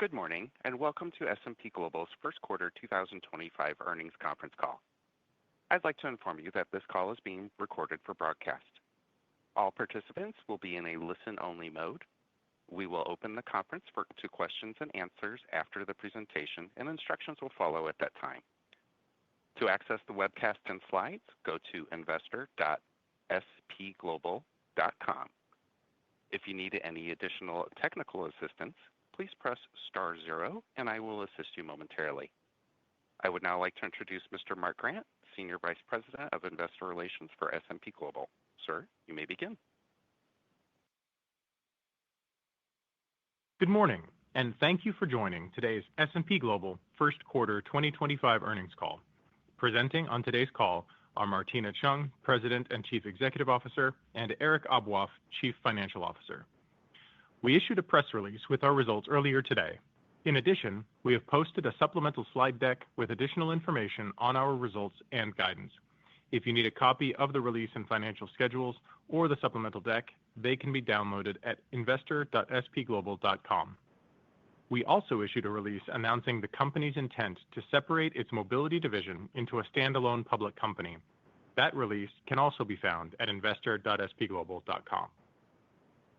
Good morning, and welcome to S&P Global's first quarter 2025 earnings conference call. I'd like to inform you that this call is being recorded for broadcast. All participants will be in a listen-only mode. We will open the conference to questions and answers after the presentation, and instructions will follow at that time. To access the webcast and slides, go to investor.spglobal.com. If you need any additional technical assistance, please press star 0, and I will assist you momentarily. I would now like to introduce Mr. Mark Grant, Senior Vice President of Investor Relations for S&P Global. Sir, you may begin. Good morning, and thank you for joining today's S&P Global first quarter 2025 earnings call. Presenting on today's call are Martina Cheung, President and Chief Executive Officer, and Eric Aboaf, Chief Financial Officer. We issued a press release with our results earlier today. In addition, we have posted a supplemental slide deck with additional information on our results and guidance. If you need a copy of the release and financial schedules or the supplemental deck, they can be downloaded at investor.spglobal.com. We also issued a release announcing the company's intent to separate its mobility division into a standalone public company. That release can also be found at investor.spglobal.com.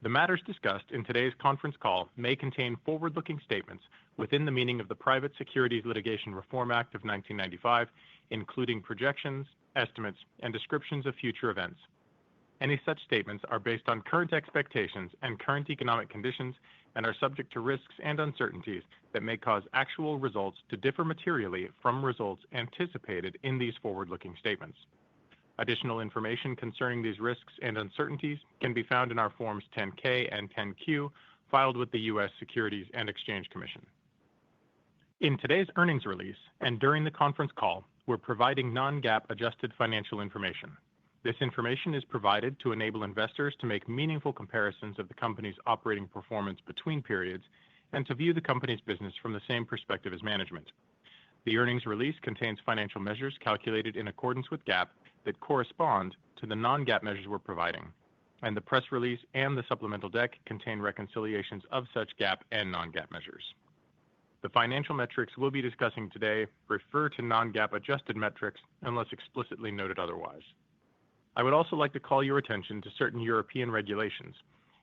The matters discussed in today's conference call may contain forward-looking statements within the meaning of the Private Securities Litigation Reform Act of 1995, including projections, estimates, and descriptions of future events. Any such statements are based on current expectations and current economic conditions and are subject to risks and uncertainties that may cause actual results to differ materially from results anticipated in these forward-looking statements. Additional information concerning these risks and uncertainties can be found in our Forms 10-K and 10-Q filed with the U.S. Securities and Exchange Commission. In today's earnings release and during the conference call, we're providing non-GAAP adjusted financial information. This information is provided to enable investors to make meaningful comparisons of the company's operating performance between periods and to view the company's business from the same perspective as management. The earnings release contains financial measures calculated in accordance with GAAP that correspond to the non-GAAP measures we're providing, and the press release and the supplemental deck contain reconciliations of such GAAP and non-GAAP measures. The financial metrics we'll be discussing today refer to non-GAAP adjusted metrics unless explicitly noted otherwise. I would also like to call your attention to certain European regulations.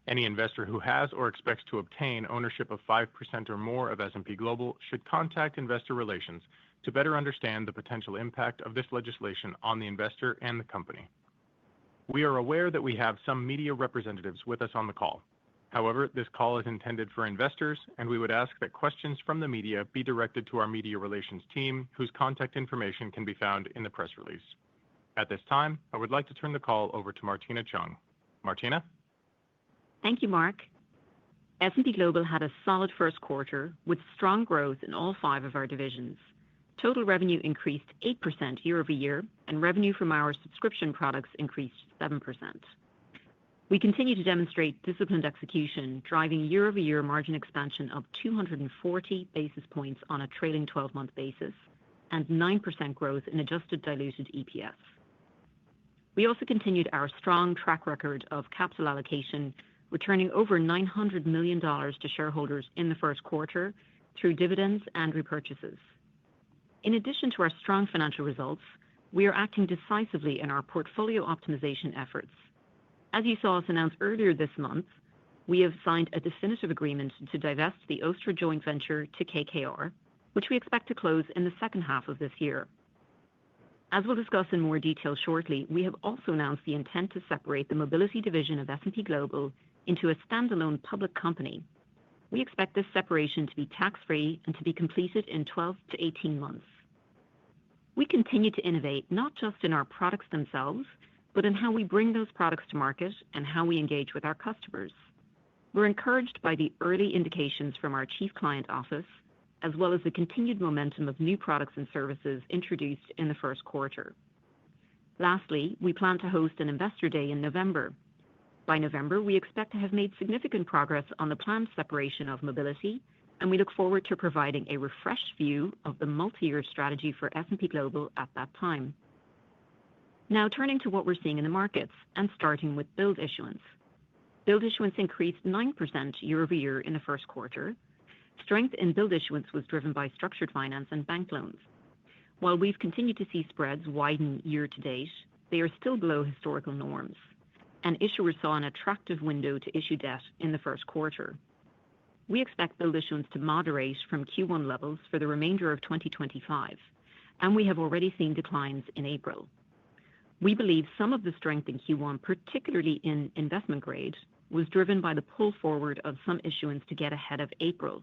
Any investor who has or expects to obtain ownership of 5% or more of S&P Global should contact Investor Relations to better understand the potential impact of this legislation on the investor and the company. We are aware that we have some media representatives with us on the call. However, this call is intended for investors, and we would ask that questions from the media be directed to our media relations team, whose contact information can be found in the press release. At this time, I would like to turn the call over to Martina Cheung. Martina? Thank you, Mark. S&P Global had a solid first quarter with strong growth in all 5 of our divisions. Total revenue increased 8% year over year, and revenue from our subscription products increased 7%. We continue to demonstrate disciplined execution, driving year-over-year margin expansion of 240 basis points on a trailing 12-month basis and 9% growth in adjusted diluted EPS. We also continued our strong track record of capital allocation, returning over $900 million to shareholders in the first quarter through dividends and repurchases. In addition to our strong financial results, we are acting decisively in our portfolio optimization efforts. As you saw us announce earlier this month, we have signed a definitive agreement to divest the Ostra joint venture to KKR, which we expect to close in the second half of this year. As we'll discuss in more detail shortly, we have also announced the intent to separate the mobility division of S&P Global into a standalone public company. We expect this separation to be tax-free and to be completed in 12 to 18 months. We continue to innovate not just in our products themselves, but in how we bring those products to market and how we engage with our customers. We're encouraged by the early indications from our Chief Client Office, as well as the continued momentum of new products and services introduced in the first quarter. Lastly, we plan to host an Investor Day in November. By November, we expect to have made significant progress on the planned separation of mobility, and we look forward to providing a refreshed view of the multi-year strategy for S&P Global at that time. Now turning to what we're seeing in the markets and starting with billed issuance. Billed issuance increased 9% year over year in the first quarter. Strength in billed issuance was driven by structured finance and bank loans. While we've continued to see spreads widen year to date, they are still below historical norms, and issuers saw an attractive window to issue debt in the first quarter. We expect billed issuance to moderate from Q1 levels for the remainder of 2025, and we have already seen declines in April. We believe some of the strength in Q1, particularly in investment grade, was driven by the pull forward of some issuance to get ahead of April.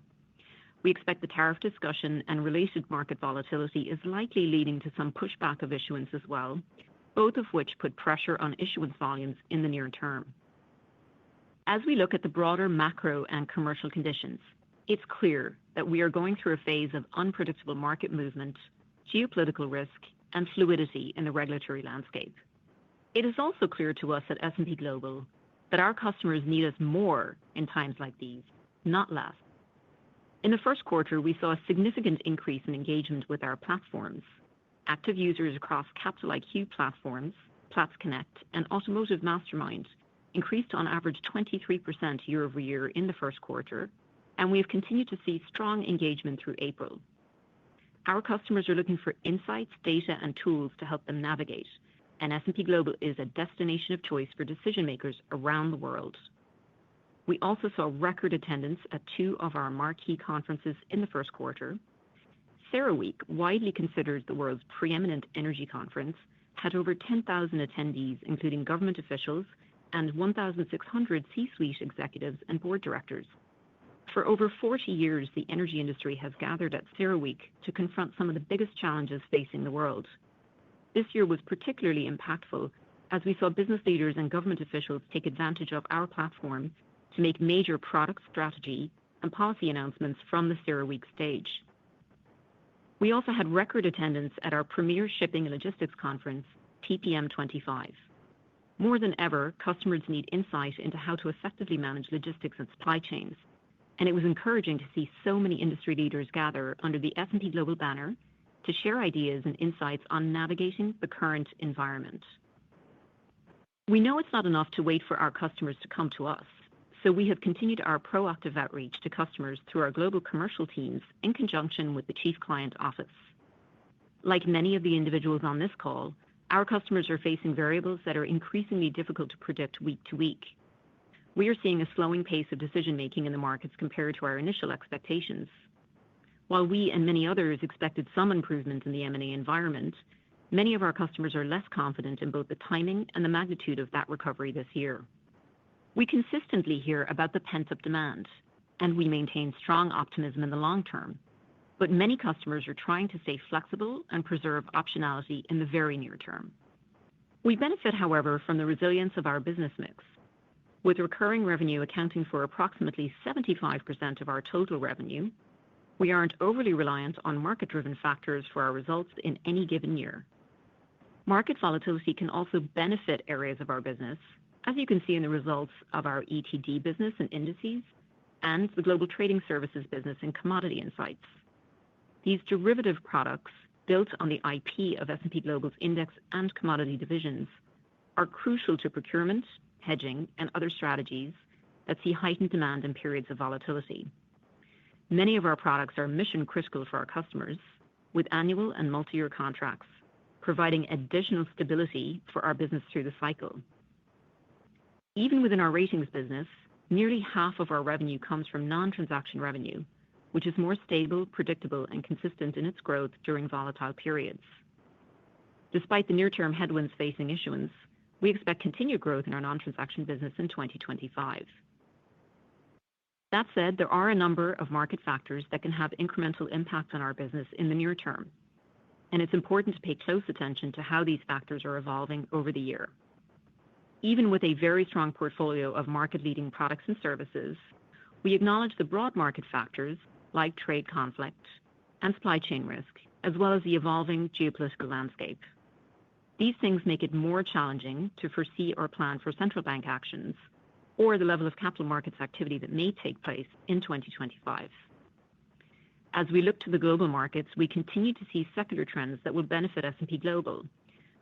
We expect the tariff discussion and related market volatility is likely leading to some pushback of issuance as well, both of which put pressure on issuance volumes in the near term. As we look at the broader macro and commercial conditions, it's clear that we are going through a phase of unpredictable market movement, geopolitical risk, and fluidity in the regulatory landscape. It is also clear to us at S&P Global that our customers need us more in times like these, not less. In the first quarter, we saw a significant increase in engagement with our platforms. Active users across Capital IQ platforms, Platts Connect, and Automotive Mastermind increased on average 23% year over year in the first quarter, and we have continued to see strong engagement through April. Our customers are looking for insights, data, and tools to help them navigate, and S&P Global is a destination of choice for decision makers around the world. We also saw record attendance at two of our marquee conferences in the first quarter. CERAWeek, widely considered the world's preeminent energy conference, had over 10,000 attendees, including government officials and 1,600 C-suite executives and board directors. For over 40 years, the energy industry has gathered at CERAWeek to confront some of the biggest challenges facing the world. This year was particularly impactful as we saw business leaders and government officials take advantage of our platform to make major product strategy and policy announcements from the CERAWeek stage. We also had record attendance at our premier shipping and logistics conference, TPM 25. More than ever, customers need insight into how to effectively manage logistics and supply chains, and it was encouraging to see so many industry leaders gather under the S&P Global banner to share ideas and insights on navigating the current environment. We know it's not enough to wait for our customers to come to us, so we have continued our proactive outreach to customers through our global commercial teams in conjunction with the Chief Client Office. Like many of the individuals on this call, our customers are facing variables that are increasingly difficult to predict week to week. We are seeing a slowing pace of decision-making in the markets compared to our initial expectations. While we and many others expected some improvement in the M&A environment, many of our customers are less confident in both the timing and the magnitude of that recovery this year. We consistently hear about the pent-up demand, and we maintain strong optimism in the long term, but many customers are trying to stay flexible and preserve optionality in the very near term. We benefit, however, from the resilience of our business mix. With recurring revenue accounting for approximately 75% of our total revenue, we aren't overly reliant on market-driven factors for our results in any given year. Market volatility can also benefit areas of our business, as you can see in the results of our ETD business and indices, and the global trading services business and commodity insights. These derivative products, built on the IP of S&P Global's index and commodity divisions, are crucial to procurement, hedging, and other strategies that see heightened demand in periods of volatility. Many of our products are mission-critical for our customers, with annual and multi-year contracts, providing additional stability for our business through the cycle. Even within our ratings business, nearly half of our revenue comes from non-transaction revenue, which is more stable, predictable, and consistent in its growth during volatile periods. Despite the near-term headwinds facing issuance, we expect continued growth in our non-transaction business in 2025. That said, there are a number of market factors that can have incremental impact on our business in the near term, and it's important to pay close attention to how these factors are evolving over the year. Even with a very strong portfolio of market-leading products and services, we acknowledge the broad market factors like trade conflict and supply chain risk, as well as the evolving geopolitical landscape. These things make it more challenging to foresee or plan for central bank actions or the level of capital markets activity that may take place in 2025. As we look to the global markets, we continue to see secular trends that will benefit S&P Global,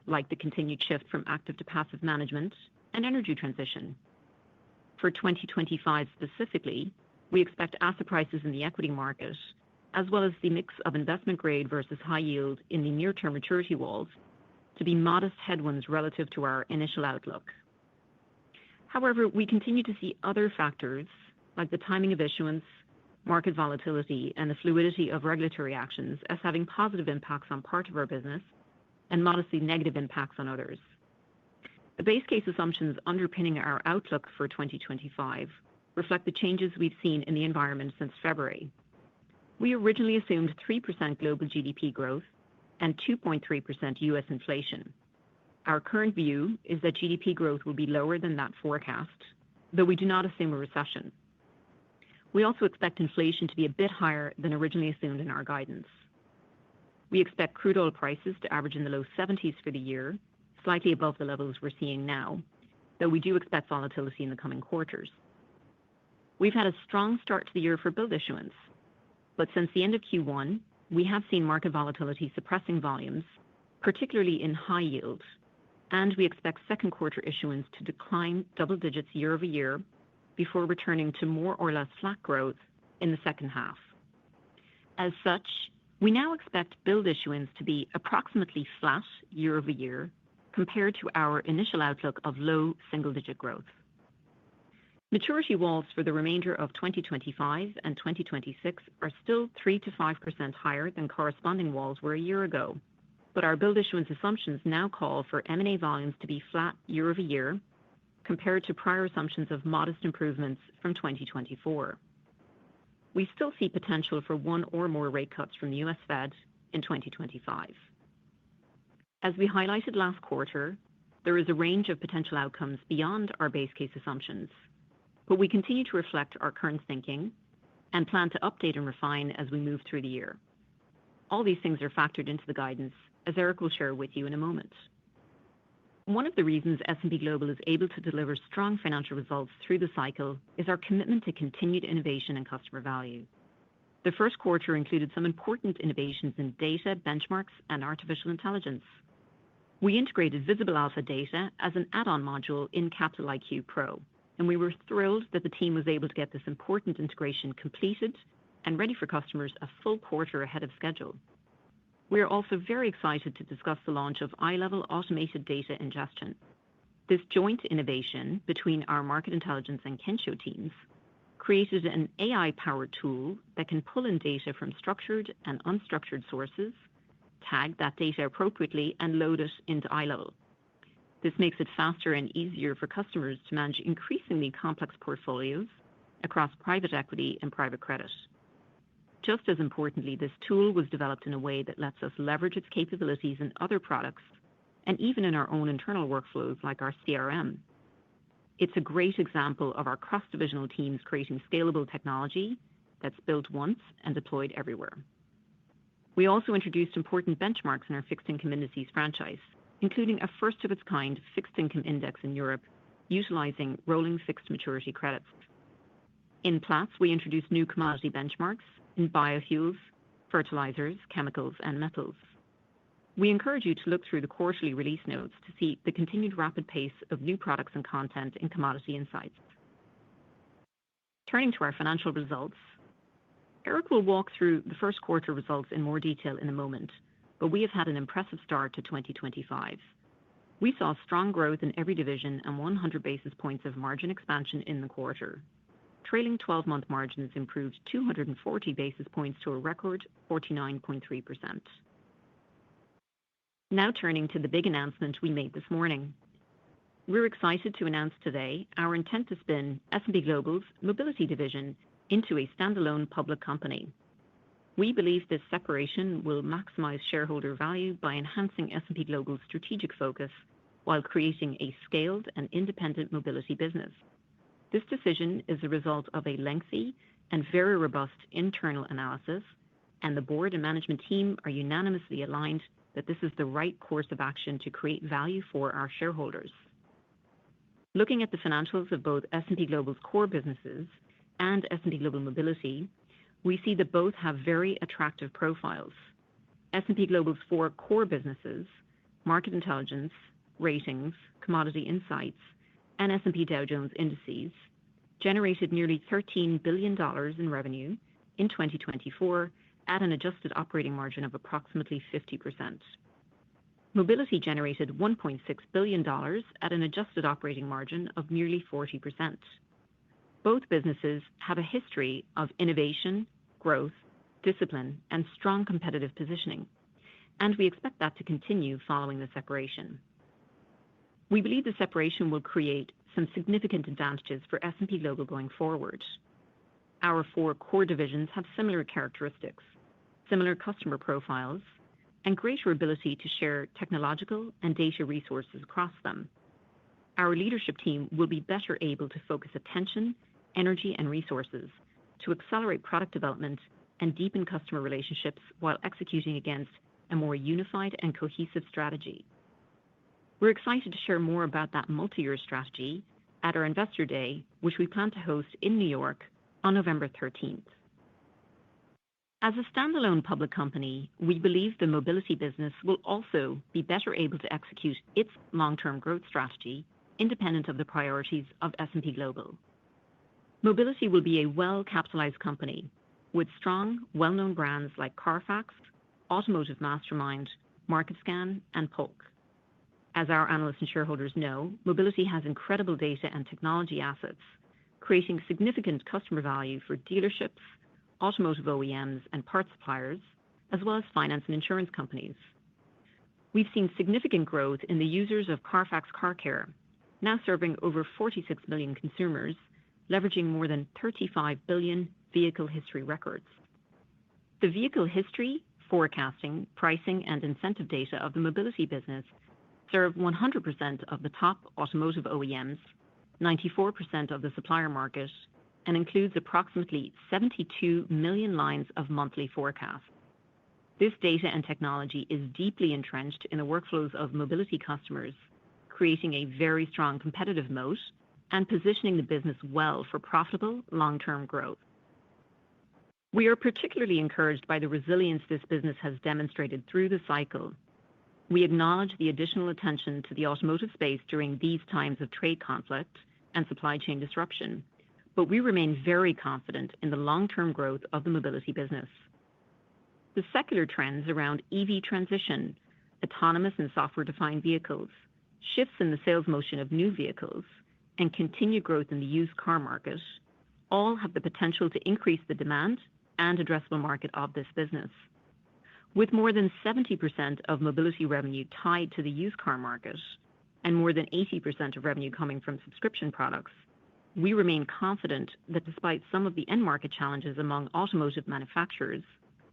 like the continued shift from active to passive management and energy transition. For 2025 specifically, We expect asset prices in the equity market, as well as the mix of investment grade versus high yield in the near-term maturity walls, to be modest headwinds relative to our initial outlook. However, we continue to see other factors like the timing of issuance, market volatility, and the fluidity of regulatory actions as having positive impacts on part of our business and modestly negative impacts on others. The base case assumptions underpinning our outlook for 2025 reflect the changes we've seen in the environment since February. We originally assumed 3% global GDP growth and 2.3% U.S. inflation. Our current view is that GDP growth will be lower than that forecast, though we do not assume a recession. We also expect inflation to be a bit higher than originally assumed in our guidance. We expect crude oil prices to average in the low 70s for the year, slightly above the levels we're seeing now, though we do expect volatility in the coming quarters. We've had a strong start to the year for billed issuance, but since the end of Q1, we have seen market volatility suppressing volumes, particularly in high yield, and we expect second quarter issuance to decline double digits year over year before returning to more or less flat growth in the second half. As such, we now expect billed issuance to be approximately flat year over year compared to our initial outlook of low single-digit growth. Maturity walls for the remainder of 2025 and 2026 are still 3 to 5% higher than corresponding walls were a year ago, but our billed issuance assumptions now call for M&A volumes to be flat year over year compared to prior assumptions of modest improvements from 2024. We still see potential for one or more rate cuts from the U.S. Fed in 2025. As we highlighted last quarter, there is a range of potential outcomes beyond our base case assumptions, but we continue to reflect our current thinking and plan to update and refine as we move through the year. All these things are factored into the guidance, as Eric will share with you in a moment. One of the reasons S&P Global is able to deliver strong financial results through the cycle is our commitment to continued innovation and customer value. The first quarter included some important innovations in data, benchmarks, and artificial intelligence. We integrated Visible Alpha data as an add-on module in Capital IQ Pro, and we were thrilled that the team was able to get this important integration completed and ready for customers a full quarter ahead of schedule. We are also very excited to discuss the launch of eye-level automated data ingestion. This joint innovation between our market intelligence and Kensho teams created an AI-powered tool that can pull in data from structured and unstructured sources, tag that data appropriately, and load it into eye-level. This makes it faster and easier for customers to manage increasingly complex portfolios across private equity and private credit. Just as importantly, this tool was developed in a way that lets us leverage its capabilities in other products and even in our own internal workflows like our CRM. It's a great example of our cross-divisional teams creating scalable technology that's built once and deployed everywhere. We also introduced important benchmarks in our fixed income indices franchise, including a first-of-its-kind fixed income index in Europe utilizing rolling fixed maturity credits. In Platts, we introduced new commodity benchmarks in biofuels, fertilizers, chemicals, and metals. We encourage you to look through the quarterly release notes to see the continued rapid pace of new products and content in Commodity Insights. Turning to our financial results, Eric will walk through the first quarter results in more detail in a moment, but we have had an impressive start to 2025. We saw strong growth in every division and 100 basis points of margin expansion in the quarter. Trailing 12-month margins improved 240 basis points to a record 49.3%. Now turning to the big announcement we made this morning. We're excited to announce today our intent to spin S&P Global's Mobility division into a standalone public company. We believe this separation will maximize shareholder value by enhancing S&P Global's strategic focus while creating a scaled and independent mobility business. This decision is a result of a lengthy and very robust internal analysis, and the board and management team are unanimously aligned that this is the right course of action to create value for our shareholders. Looking at the financials of both S&P Global's core businesses and S&P Global Mobility, we see that both have very attractive profiles. S&P Global's four core businesses, Market Intelligence, Ratings, Commodity Insights, and S&P Dow Jones Indices, generated nearly $13 billion in revenue in 2024 at an adjusted operating margin of approximately 50%. Mobility generated $1.6 billion at an adjusted operating margin of nearly 40%. Both businesses have a history of innovation, growth, discipline, and strong competitive positioning, and we expect that to continue following the separation. We believe the separation will create some significant advantages for S&P Global going forward. Our four core divisions have similar characteristics, similar customer profiles, and greater ability to share technological and data resources across them. Our leadership team will be better able to focus attention, energy, and resources to accelerate product development and deepen customer relationships while executing against a more unified and cohesive strategy. We're excited to share more about that multi-year strategy at our Investor Day, which we plan to host in New York on November 13th. As a standalone public company, we believe the mobility business will also be better able to execute its long-term growth strategy independent of the priorities of S&P Global. Mobility will be a well-capitalized company with strong, well-known brands like Carfax, Automotive Mastermind, MarketScan, and Polk. As our analysts and shareholders know, Mobility has incredible data and technology assets, creating significant customer value for dealerships, automotive OEMs, and parts suppliers, as well as finance and insurance companies. We've seen significant growth in the users of Carfax Car Care, now serving over 46 million consumers, leveraging more than 35 billion vehicle history records. The vehicle history, forecasting, pricing, and incentive data of the mobility business serve 100% of the top automotive OEMs, 94% of the supplier market, and includes approximately 72 million lines of monthly forecasts. This data and technology is deeply entrenched in the workflows of mobility customers, creating a very strong competitive moat and positioning the business well for profitable long-term growth. We are particularly encouraged by the resilience this business has demonstrated through the cycle. We acknowledge the additional attention to the automotive space during these times of trade conflict and supply chain disruption, but we remain very confident in the long-term growth of the mobility business. The secular trends around EV transition, autonomous and software-defined vehicles, shifts in the sales motion of new vehicles, and continued growth in the used car market all have the potential to increase the demand and addressable market of this business. With more than 70% of mobility revenue tied to the used car market and more than 80% of revenue coming from subscription products, we remain confident that despite some of the end market challenges among automotive manufacturers,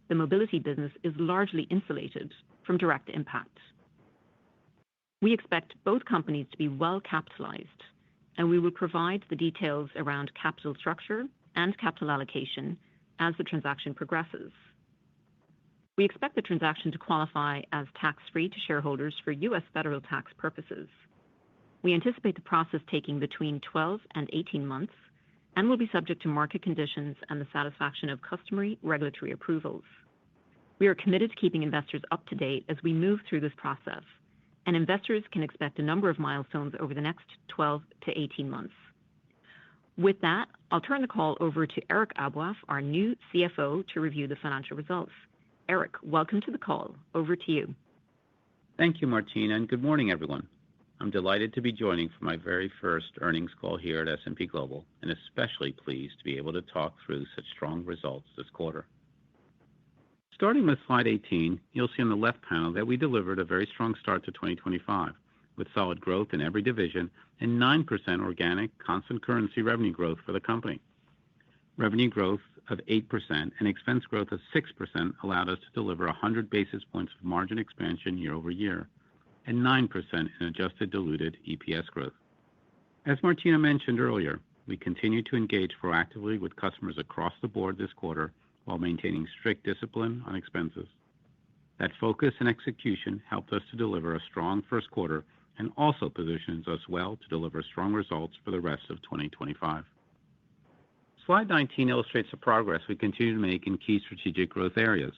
the mobility business is largely insulated from direct impact. We expect both companies to be well capitalized, and we will provide the details around capital structure and capital allocation as the transaction progresses. We expect the transaction to qualify as tax-free to shareholders for U.S. federal tax purposes. We anticipate the process taking between 12 and 18 months and will be subject to market conditions and the satisfaction of customary regulatory approvals. We are committed to keeping investors up to date as we move through this process, and investors can expect a number of milestones over the next 12 to 18 months. With that, I'll turn the call over to Eric Aboaf, our new CFO, to review the financial results. Eric, welcome to the call. Over to you. Thank you, Martina, and good morning, everyone. I'm delighted to be joining for my very first earnings call here at S&P Global, and especially pleased to be able to talk through such strong results this quarter. Starting with slide 18, you'll see on the left panel that we delivered a very strong start to 2025, with solid growth in every division and 9% organic constant currency revenue growth for the company. Revenue growth of 8% and expense growth of 6% allowed us to deliver 100 basis points of margin expansion year over year and 9% in adjusted diluted EPS growth. As Martina mentioned earlier, we continue to engage proactively with customers across the board this quarter while maintaining strict discipline on expenses. That focus and execution helped us to deliver a strong first quarter and also positions us well to deliver strong results for the rest of 2025. Slide 19 illustrates the progress we continue to make in key strategic growth areas.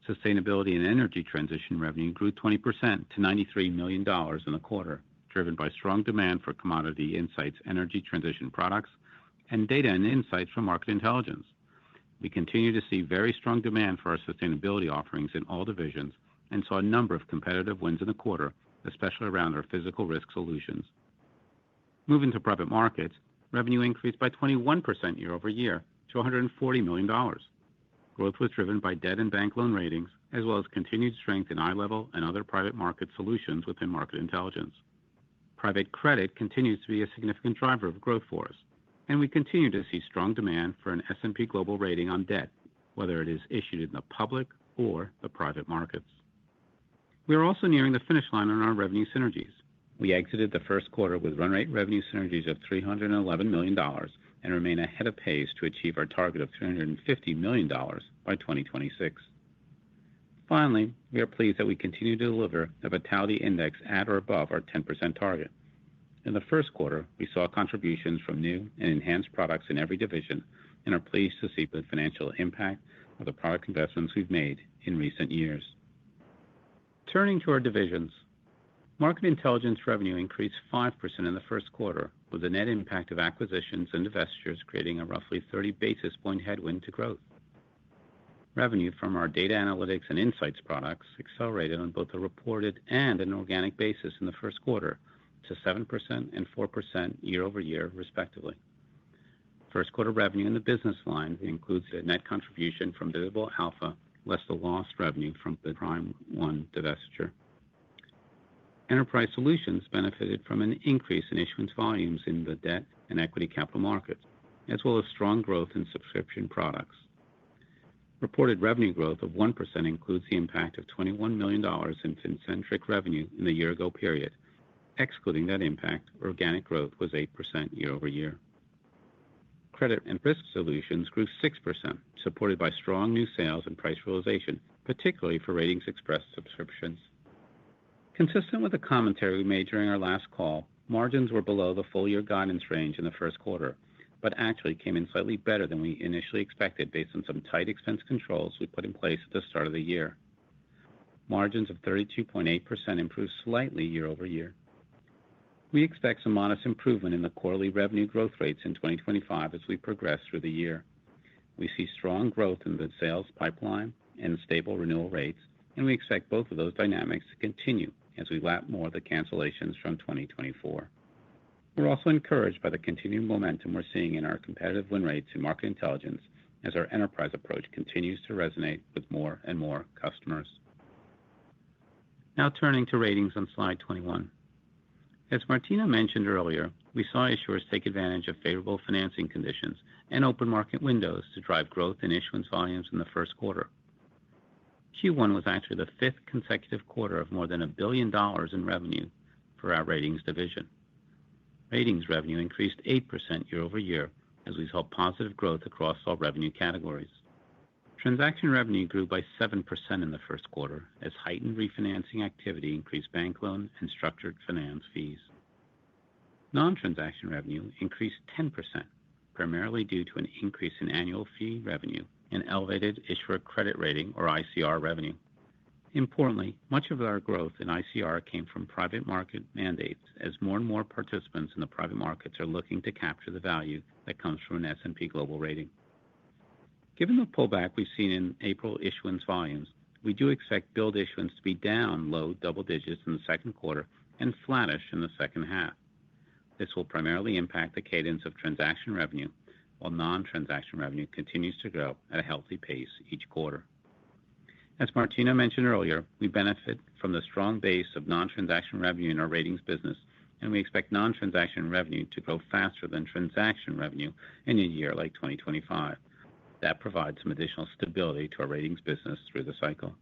Sustainability and energy transition revenue grew 20% to $93 million in the quarter, driven by strong demand for commodity insights energy transition products and data and insights from market intelligence. We continue to see very strong demand for our sustainability offerings in all divisions and saw a number of competitive wins in the quarter, especially around our physical risk solutions. Moving to private markets, revenue increased by 21% year over year to $140 million. Growth was driven by debt and bank loan ratings, as well as continued strength in eye-level and other private market solutions within market intelligence. Private credit continues to be a significant driver of growth for us, and we continue to see strong demand for an S&P Global rating on debt, whether it is issued in the public or the private markets. We are also nearing the finish line on our revenue synergies. We exited the first quarter with run rate revenue synergies of $311 million and remain ahead of pace to achieve our target of $350 million by 2026. Finally, we are pleased that we continue to deliver a vitality index at or above our 10% target. In the first quarter, we saw contributions from new and enhanced products in every division and are pleased to see the financial impact of the product investments we've made in recent years. Turning to our divisions, market intelligence revenue increased 5% in the first quarter, with the net impact of acquisitions and divestitures creating a roughly 30 basis point headwind to growth. Revenue from our data analytics and insights products accelerated on both a reported and an organic basis in the first quarter to 7% and 4% year over year, respectively. First quarter revenue in the business line includes a net contribution from Visible Alpha, less the lost revenue from the Prime One divestiture. Enterprise Solutions benefited from an increase in issuance volumes in the debt and equity capital markets, as well as strong growth in subscription products. Reported revenue growth of 1% includes the impact of $21 million in Fincentric revenue in the year-ago period. Excluding that impact, organic growth was 8% year over year. Credit and risk solutions grew 6%, supported by strong new sales and price realization, particularly for Ratings Express subscriptions. Consistent with the commentary we made during our last call, margins were below the full-year guidance range in the first quarter, but actually came in slightly better than we initially expected based on some tight expense controls we put in place at the start of the year. Margins of 32.8% improved slightly year over year. We expect some modest improvement in the quarterly revenue growth rates in 2025 as we progress through the year. We see strong growth in the sales pipeline and stable renewal rates, and we expect both of those dynamics to continue as we lap more of the cancellations from 2024. We're also encouraged by the continued momentum we're seeing in our competitive win rates in market intelligence as our enterprise approach continues to resonate with more and more customers. Now turning to ratings on slide 21. As Martina mentioned earlier, we saw issuers take advantage of favorable financing conditions and open market windows to drive growth in issuance volumes in the first quarter. Q1 was actually the fifth consecutive quarter of more than $1 billion in revenue for our ratings division. Ratings revenue increased 8% year over year as we saw positive growth across all revenue categories. Transaction revenue grew by 7% in the first quarter as heightened refinancing activity increased bank loan and structured finance fees. Non-transaction revenue increased 10%, primarily due to an increase in annual fee revenue and elevated issuer credit rating, or ICR, revenue. Importantly, much of our growth in ICR came from private market mandates as more and more participants in the private markets are looking to capture the value that comes from an S&P Global rating. Given the pullback we've seen in April issuance volumes, we do expect billed issuance to be down low double digits in the second quarter and flattish in the second half. This will primarily impact the cadence of transaction revenue, while non-transaction revenue continues to grow at a healthy pace each quarter. As Martina mentioned earlier, we benefit from the strong base of non-transaction revenue in our ratings business, and we expect non-transaction revenue to grow faster than transaction revenue in a year like 2025. That provides some additional stability to our ratings business through the cycle.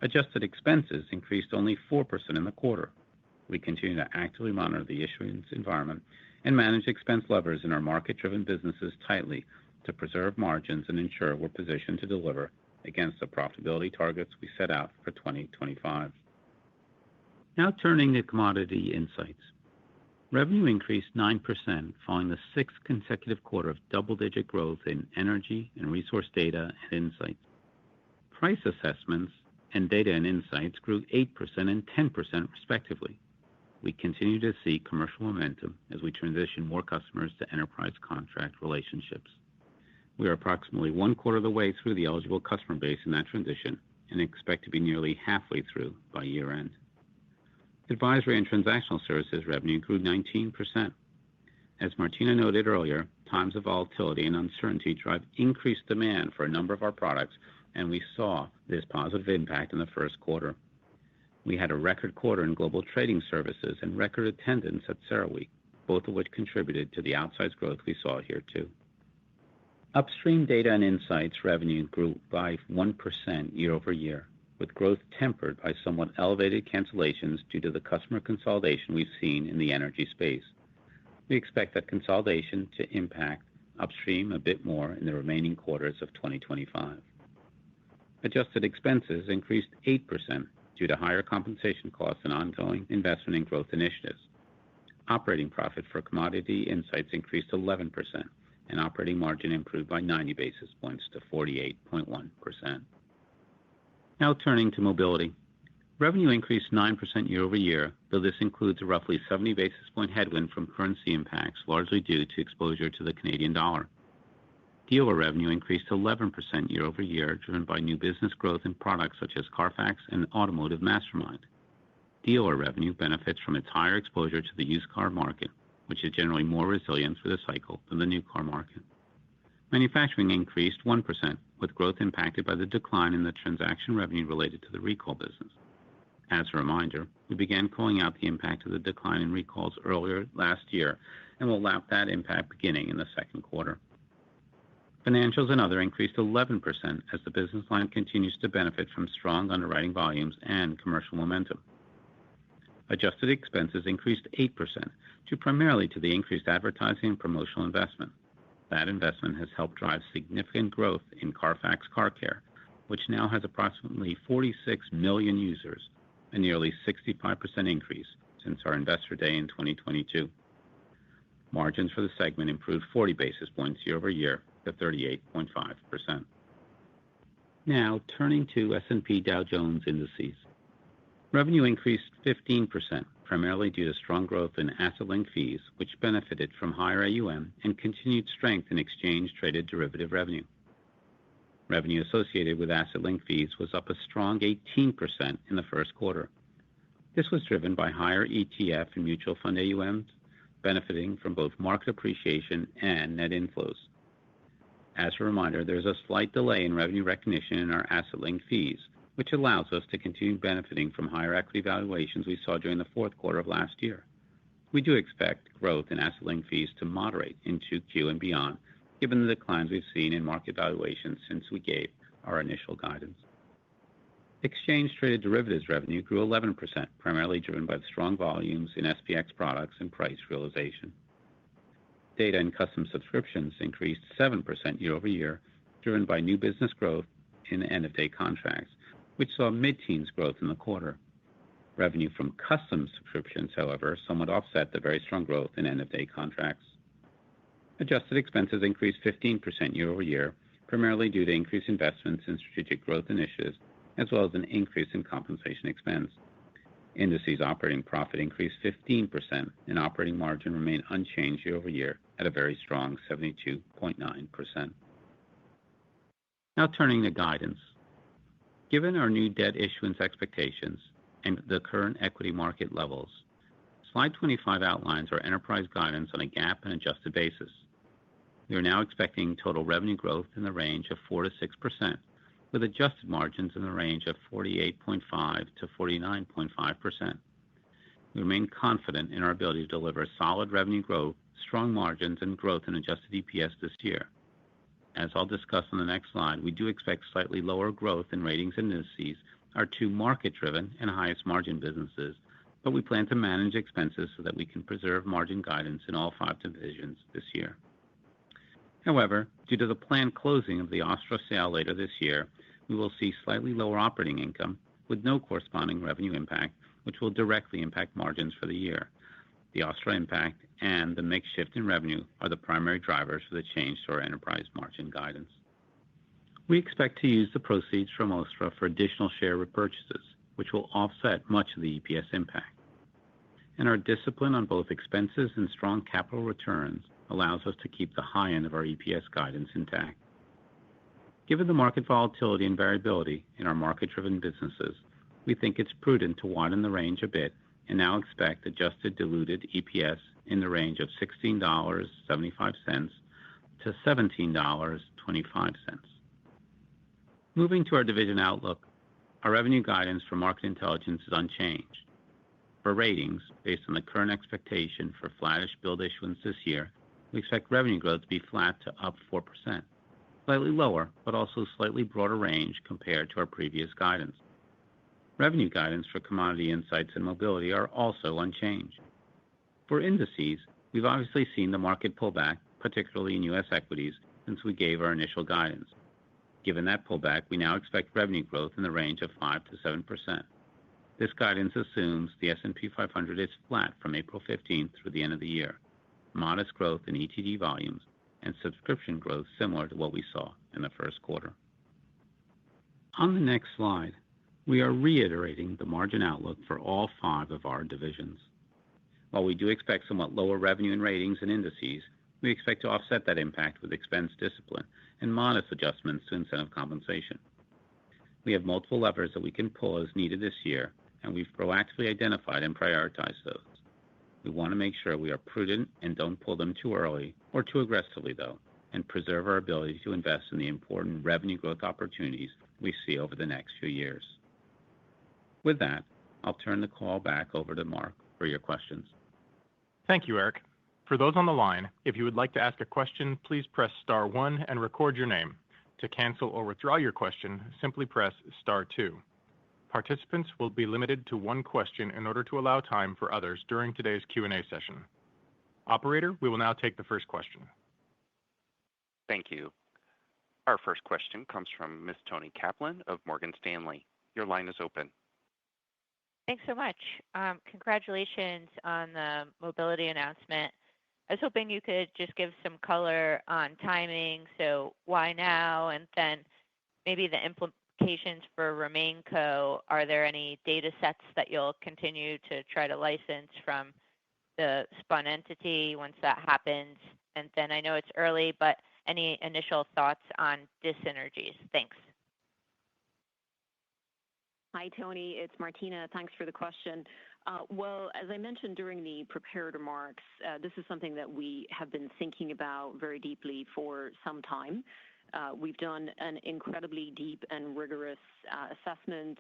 Adjusted expenses increased only 4% in the quarter. We continue to actively monitor the issuance environment and manage expense levers in our market-driven businesses tightly to preserve margins and ensure we're positioned to deliver against the profitability targets we set out for 2025. Now turning to commodity insights. Revenue increased 9% following the sixth consecutive quarter of double-digit growth in energy and resource data and insights. Price assessments and data and insights grew 8% and 10% respectively. we continue to see commercial momentum as we transition more customers to enterprise contract relationships. We are approximately one quarter of the way through the eligible customer base in that transition and expect to be nearly halfway through by year-end. Advisory and transactional services revenue grew 19%. As Martina noted earlier, times of volatility and uncertainty drive increased demand for a number of our products, and we saw this positive impact in the first quarter. We had a record quarter in global trading services and record attendance at CERAWeek, both of which contributed to the outsized growth we saw here too. Upstream data and insights revenue grew by 1% year over year, with growth tempered by somewhat elevated cancellations due to the customer consolidation we've seen in the energy space. We expect that consolidation to impact upstream a bit more in the remaining quarters of 2025. Adjusted expenses increased 8% due to higher compensation costs and ongoing investment in growth initiatives. Operating profit for commodity insights increased 11%, and operating margin improved by 90 basis points to 48.1%. Now turning to mobility. Revenue increased 9% year over year, though this includes a roughly 70 basis point headwind from currency impacts, largely due to exposure to the Canadian dollar. Dealer revenue increased 11% year over year, driven by new business growth in products such as Carfax and Automotive Mastermind. Dealer revenue benefits from its higher exposure to the used car market, which is generally more resilient through the cycle than the new car market. Manufacturing increased 1%, with growth impacted by the decline in the transaction revenue related to the recall business. As a reminder, we began calling out the impact of the decline in recalls earlier last year and will lap that impact beginning in the second quarter. Financials and other increased 11% as the business line continues to benefit from strong underwriting volumes and commercial momentum. Adjusted expenses increased 8% due primarily to the increased advertising and promotional investment. That investment has helped drive significant growth in Carfax Car Care, which now has approximately 46 million users, a nearly 65% increase since our Investor Day in 2022. Margins for the segment improved 40 basis points year over year to 38.5%. Now turning to S&P Dow Jones Indices. Revenue increased 15%, primarily due to strong growth in asset-linked fees, which benefited from higher AUM and continued strength in exchange-traded derivative revenue. Revenue associated with asset-linked fees was up a strong 18% in the first quarter. This was driven by higher ETF and mutual fund AUMs, benefiting from both market appreciation and net inflows. As a reminder, there is a slight delay in revenue recognition in our asset-linked fees, which allows us to continue benefiting from higher equity valuations we saw during the fourth quarter of last year. We do expect growth in asset-linked fees to moderate in Q2 and beyond, given the declines we've seen in market valuations since we gave our initial guidance. Exchange-traded derivatives revenue grew 11%, primarily driven by the strong volumes in SPX products and price realization. Data and custom subscriptions increased 7% year over year, driven by new business growth in end-of-day contracts, which saw mid-teens growth in the quarter. Revenue from custom subscriptions, however, somewhat offset the very strong growth in end-of-day contracts. Adjusted expenses increased 15% year over year, primarily due to increased investments in strategic growth initiatives, as well as an increase in compensation expense. Indices operating profit increased 15%, and operating margin remained unchanged year over year at a very strong 72.9%. Now turning to guidance. Given our new debt issuance expectations and the current equity market levels, Slide 25 outlines our enterprise guidance on a GAAP and adjusted basis. We are now expecting total revenue growth in the range of 4 to 6%, with adjusted margins in the range of 48.5 to 49.5%. We remain confident in our ability to deliver solid revenue growth, strong margins, and growth in adjusted EPS this year. As I'll discuss on the next slide, we do expect slightly lower growth in ratings and indices, our two market-driven and highest margin businesses, but we plan to manage expenses so that we can preserve margin guidance in all 5 divisions this year. However, due to the planned closing of the Ostra sale later this year, we will see slightly lower operating income with no corresponding revenue impact, which will directly impact margins for the year. The Ostra impact and the mix shift in revenue are the primary drivers for the change to our enterprise margin guidance. We expect to use the proceeds from Ostra for additional share repurchases, which will offset much of the EPS impact. and our discipline on both expenses and strong capital returns allows us to keep the high end of our EPS guidance intact. Given the market volatility and variability in our market-driven businesses, we think it's prudent to widen the range a bit and now expect adjusted diluted EPS in the range of $16.75 to $17.25. Moving to our division outlook, our revenue guidance for Market Intelligence is unchanged. For Ratings, based on the current expectation for flattish billed issuance this year, we expect revenue growth to be flat to up 4%, slightly lower, but also slightly broader range compared to our previous guidance. Revenue guidance for Commodity Insights and Mobility are also unchanged. For Indices, we've obviously seen the market pullback, particularly in U.S. equities, since we gave our initial guidance. Given that pullback, we now expect revenue growth in the range of 5 to 7%. This guidance assumes the S&P 500 is flat from April 15th through the end of the year, modest growth in ETD volumes, and subscription growth similar to what we saw in the first quarter. On the next slide, we are reiterating the margin outlook for all 5 of our divisions. While we do expect somewhat lower revenue in Ratings and Indices, we expect to offset that impact with expense discipline and modest adjustments to incentive compensation. We have multiple levers that we can pull as needed this year, and we've proactively identified and prioritized those. We want to make sure we are prudent and don't pull them too early or too aggressively, though, and preserve our ability to invest in the important revenue growth opportunities we see over the next few years. With that, I'll turn the call back over to Mark for your questions. Thank you, Eric. For those on the line, if you would like to ask a question, please press star 1 and record your name. To cancel or withdraw your question, simply press star 2. Participants will be limited to 1 question in order to allow time for others during today's Q&A session. Operator, we will now take the first question. Thank you. Our first question comes from Ms. Toni Kaplan of Morgan Stanley. Your line is open. Thanks so much. Congratulations on the mobility announcement. I was hoping you could just give some color on timing, so why now, and then maybe the implications for RemainCo. Are there any data sets that you'll continue to try to license from the spun entity once that happens? And then I know it's early, but any initial thoughts on dyssynergies? Thanks. Hi, Tony. It's Martina. Thanks for the question. Well, as I mentioned during the prepared remarks, this is something that we have been thinking about very deeply for some time. We've done an incredibly deep and rigorous assessment,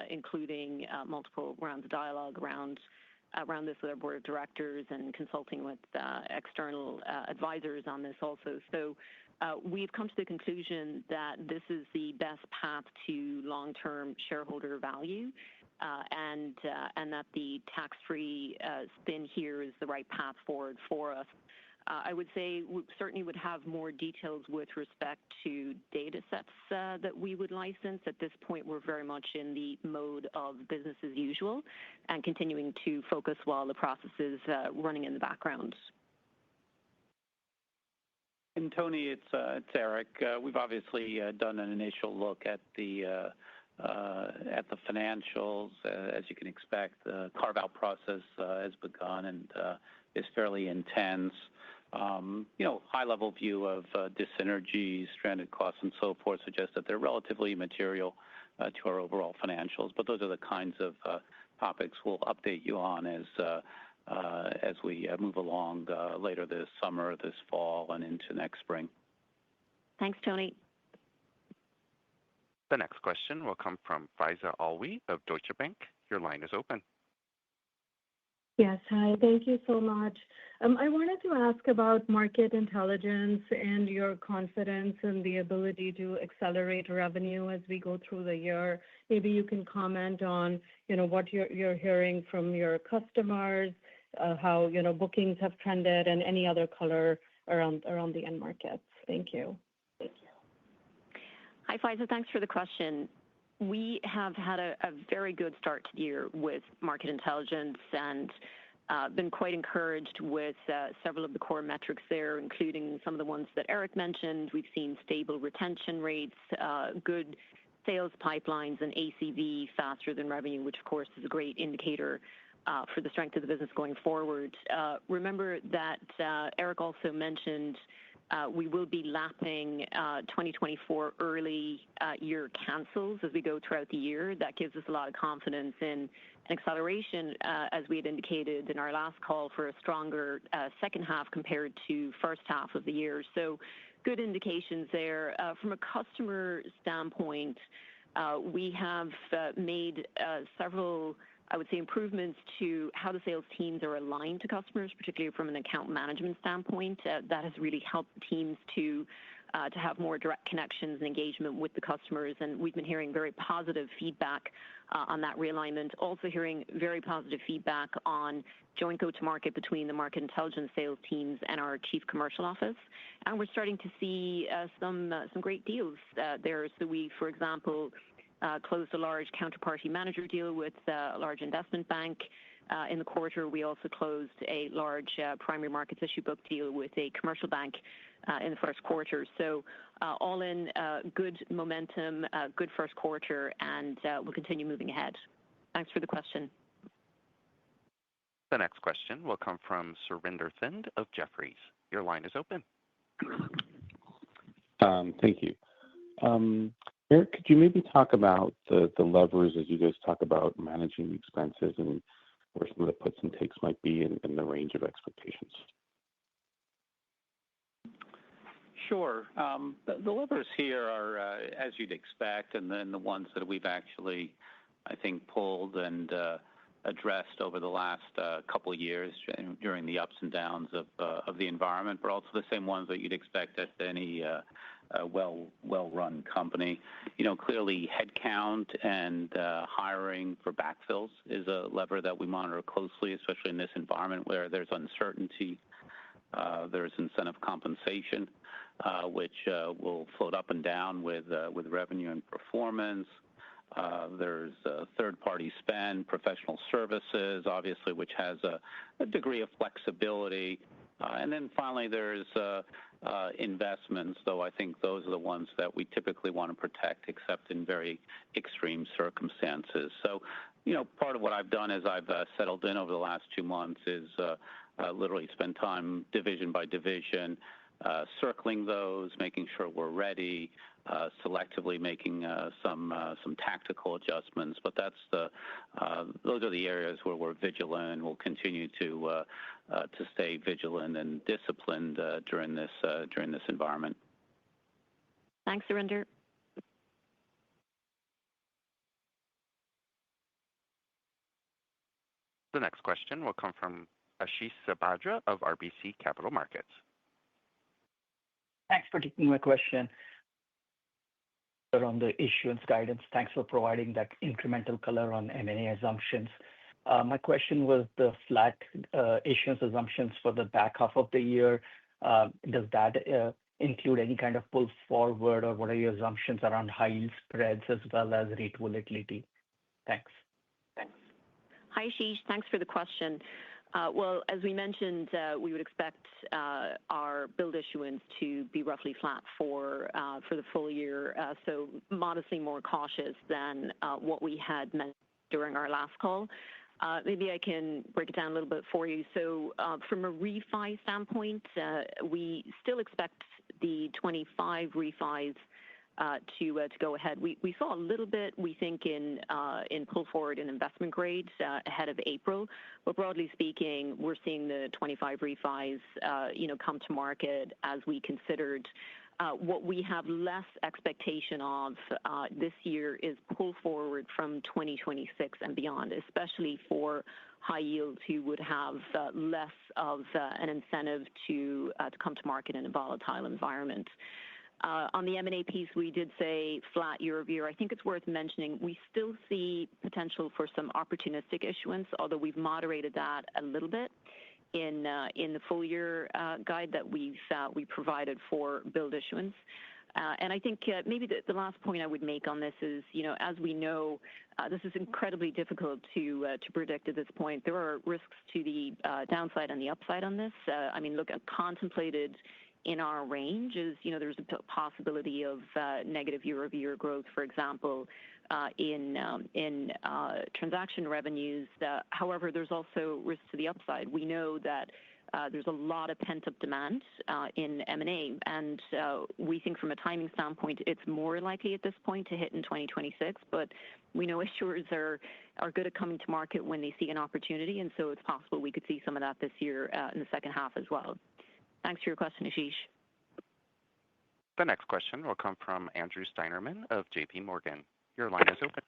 including multiple rounds of dialogue around this with our board of directors and consulting with external advisors on this also. So we've come to the conclusion that this is the best path to long-term shareholder value, and that the tax-free spin here is the right path forward for us. I would say we certainly would have more details with respect to data sets that we would license. At this point, we're very much in the mode of business as usual and continuing to focus while the process is running in the background. And Tony, it's Eric. We've obviously done an initial look at the financials. As you can expect, the carve-out process has begun and is fairly intense. High-level view of dyssynergies, stranded costs, and so forth suggests that they're relatively immaterial to our overall financials. But those are the kinds of topics we'll update you on as we move along later this summer, this fall, and into next spring. Thanks, Tony. The next question will come from Faiza Alwy of Deutsche Bank. Your line is open. Yes, hi. Thank you so much. I wanted to ask about Market Intelligence and your confidence in the ability to accelerate revenue as we go through the year. Maybe you can comment on, what you're hearing from your customers, how, bookings have trended, and any other color around the end markets. Thank you. Hi, Faiza. Thanks for the question. We have had a very good start to the year with Market Intelligence and been quite encouraged with several of the core metrics there, including some of the ones that Eric mentioned. We've seen stable retention rates, good sales pipelines, and ACV faster than revenue, which, of course, is a great indicator for the strength of the business going forward. Remember that Eric also mentioned we will be lapping 2024 early year cancels as we go throughout the year. That gives us a lot of confidence in an acceleration, as we had indicated in our last call, for a stronger second half compared to first half of the year. So good indications there. From a customer standpoint, we have made several, I would say, improvements to how the sales teams are aligned to customers, particularly from an account management standpoint. That has really helped the teams to have more direct connections and engagement with the customers. And we've been hearing very positive feedback on that realignment. Also hearing very positive feedback on joint go-to-market between the market intelligence sales teams and our chief commercial office. And we're starting to see some great deals there. So we, for example, closed a large counterparty manager deal with a large investment bank. In the quarter, we also closed a large primary markets issue book deal with a commercial bank in the first quarter. So all in good momentum, good first quarter, and we'll continue moving ahead. Thanks for the question. The next question will come from Surinder Thind of Jefferies. Your line is open. Thank you. Eric, could you maybe talk about the levers as you guys talk about managing expenses and where some of the puts and takes might be in the range of expectations? Sure. The levers here are, as you'd expect, and then the ones that we've actually, I think, pulled and addressed over the last couple of years during the ups and downs of the environment, but also the same ones that you'd expect at any well-run company. Clearly headcount and hiring for backfills is a lever that we monitor closely, especially in this environment where there's uncertainty. There's incentive compensation, which will float up and down with revenue and performance. There's third-party spend, professional services, obviously, which has a degree of flexibility. And then finally, there's investments, though I think those are the ones that we typically want to protect, except in very extreme circumstances. So, part of what I've done as I've settled in over the last 2 months is literally spend time division by division, circling those, making sure we're ready, selectively making some tactical adjustments. But those are the areas where we're vigilant. We'll continue to stay vigilant and disciplined during this environment. Thanks, Surinder. The next question will come from Ashish Sabadra of RBC Capital Markets. Thanks for taking my question. On the issuance guidance, thanks for providing that incremental color on M&A assumptions. My question was the flat issuance assumptions for the back half of the year. Does that include any kind of pull forward, or what are your assumptions around high yield spreads as well as rate volatility? Thanks. Hi, Ashish. Thanks for the question. Well, as we mentioned, we would expect our billed issuance to be roughly flat for the full year, so modestly more cautious than what we had meant during our last call. Maybe I can break it down a little bit for you. So from a refi standpoint, we still expect the 25 refis to go ahead. We saw a little bit, we think, in pull forward in investment grades ahead of April, but broadly speaking, we're seeing the 25 refis, come to market as we considered. What we have less expectation of this year is pull forward from 2026 and beyond, especially for high yields who would have less of an incentive to come to market in a volatile environment. On the M&A piece, we did say flat year over year. I think it's worth mentioning we still see potential for some opportunistic issuance, although we've moderated that a little bit in the full year guide that we provided for billed issuance. And I think maybe the last point I would make on this is, as we know, this is incredibly difficult to predict at this point. There are risks to the downside and the upside on this. I mean, look, contemplated in our range is, there's a possibility of negative year-over-year growth, for example, in transaction revenues. However, there's also risk to the upside. We know that there's a lot of pent-up demand in M&A, and we think from a timing standpoint, it's more likely at this point to hit in 2026, but we know issuers are good at coming to market when they see an opportunity, and so it's possible we could see some of that this year in the second half as well. Thanks for your question, Ashish. The next question will come from Andrew Steinerman of JP Morgan. Your line is open.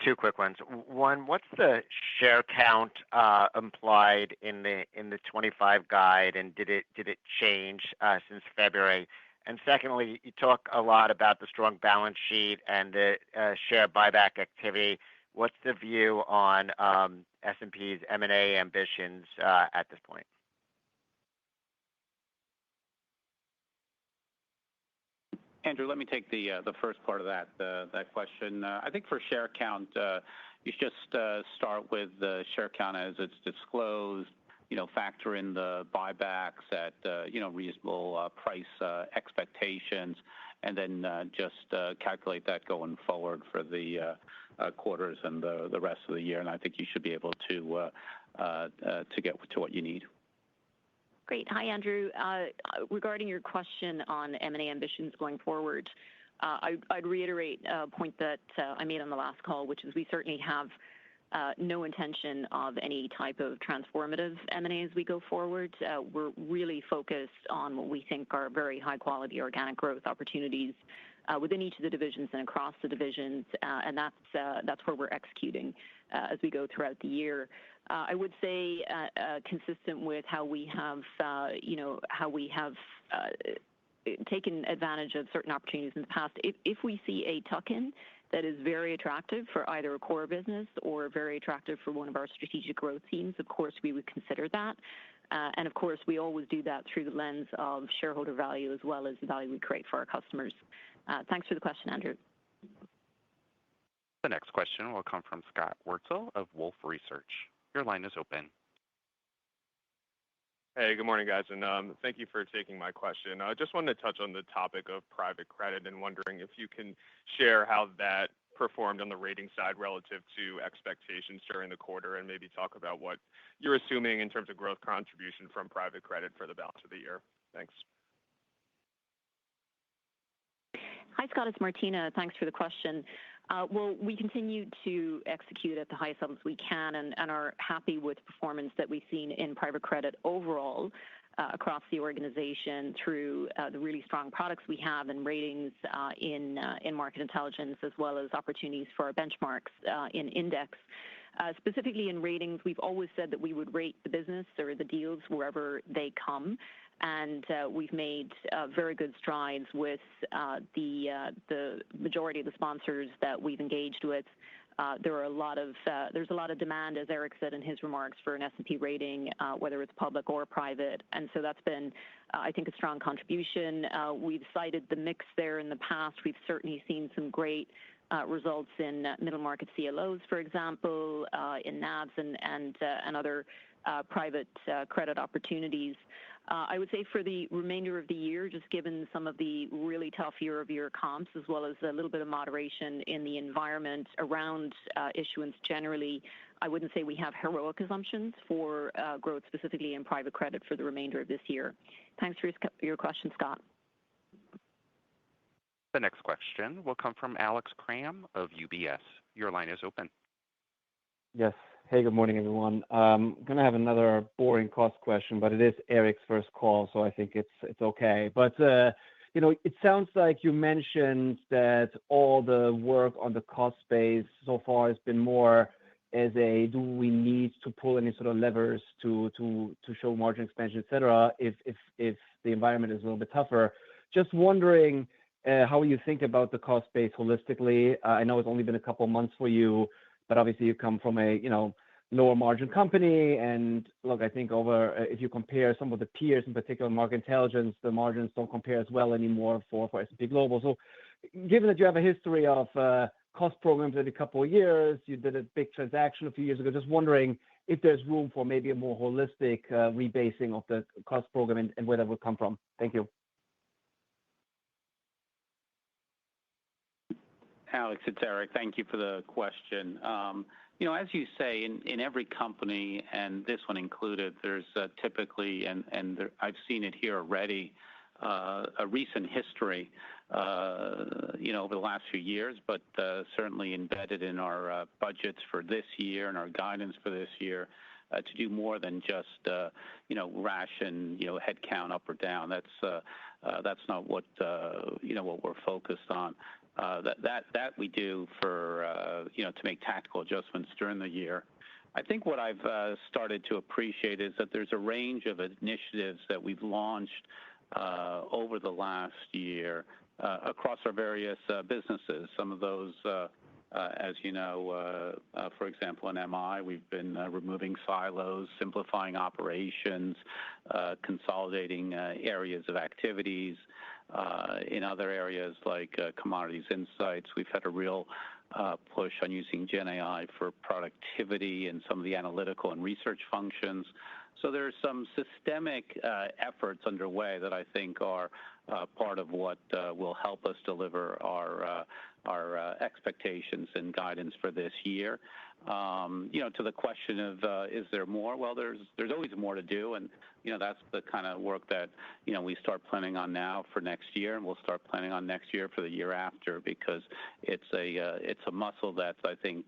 Two quick ones. One, what's the share count implied in the 25 guide, and did it change since February? And secondly, you talk a lot about the strong balance sheet and the share buyback activity. What's the view on S&P's M&A ambitions at this point? Andrew, let me take the first part of that question. I think for share count, you should just start with the share count as it's disclosed. Factor in the buybacks at reasonable price expectations, and then just calculate that going forward for the quarters and the rest of the year. And I think you should be able to get to what you need. Great. Hi, Andrew. Regarding your question on M&A ambitions going forward, I'd reiterate a point that I made on the last call, which is we certainly have no intention of any type of transformative M&A as we go forward. We're really focused on what we think are very high-quality organic growth opportunities within each of the divisions and across the divisions, and that's where we're executing as we go throughout the year. I would say, consistent with how we have taken advantage of certain opportunities in the past, if we see a tuck-in that is very attractive for either a core business or very attractive for one of our strategic growth teams, of course, we would consider that. And of course, we always do that through the lens of shareholder value as well as the value we create for our customers. Thanks for the question, Andrew. The next question will come from Scott Wurtzel of Wolfe Research. Your line is open. Hey, good morning, guys, and thank you for taking my question. I just wanted to touch on the topic of private credit and wondering if you can share how that performed on the rating side relative to expectations during the quarter, and maybe talk about what you're assuming in terms of growth contribution from private credit for the balance of the year. Thanks. Hi, Scott. It's Martina. Thanks for the question. Well, we continue to execute at the highest levels we can and are happy with the performance that we've seen in private credit overall across the organization through the really strong products we have and ratings in market intelligence, as well as opportunities for our benchmarks in index. Specifically in ratings, we've always said that we would rate the business or the deals wherever they come, and we've made very good strides with the majority of the sponsors that we've engaged with. There's a lot of demand, as Eric said in his remarks, for an S&P rating, whether it's public or private, and so that's been, I think, a strong contribution. We've cited the mix there in the past. We've certainly seen some great results in middle market CLOs, for example, in NAVs and other private credit opportunities. I would say for the remainder of the year, just given some of the really tough year-over-year comps, as well as a little bit of moderation in the environment around issuance generally, I wouldn't say we have heroic assumptions for growth specifically in private credit for the remainder of this year. Thanks for your question, Scott. The next question will come from Alex Kramm of UBS. Your line is open. Yes. Hey, good morning, everyone. I'm going to have another boring cost question, but it is Eric's first call, so I think it's okay. But, it sounds like you mentioned that all the work on the cost base so far has been more as a, do we need to pull any sort of levers to show margin expansion, et cetera, if the environment is a little bit tougher. Just wondering how you think about the cost base holistically. I know it's only been a couple of months for you, but obviously you come from a lower margin company, and look, I think if you compare some of the peers, in particular market intelligence, the margins don't compare as well anymore for S&P Global. So, given that you have a history of cost programs every couple of years, you did a big transaction a few years ago. Just wondering if there's room for maybe a more holistic rebasing of the cost program and where that would come from. Thank you. Alex, it's Eric. Thank you for the question. As you say, in every company, and this one included, there's typically, I've seen it here already, a recent history, over the last few years, but certainly embedded in our budgets for this year and our guidance for this year to do more than just, ration, headcount up or down. That's not what we're focused on. That we do for, to make tactical adjustments during the year. I think what I've started to appreciate is that there's a range of initiatives that we've launched over the last year across our various businesses. Some of those, as you know, for example, in MI, we've been removing silos, simplifying operations, consolidating areas of activities. In other areas like commodities insights, we've had a real push on using Gen AI for productivity and some of the analytical and research functions. So there's some systemic efforts underway that I think are part of what will help us deliver our expectations and guidance for this year. To the question of is there more? Well, there's always more to do, and that's the kind of work that we start planning on now for next year, and we'll start planning on next year for the year after, because it's a muscle that's, I think,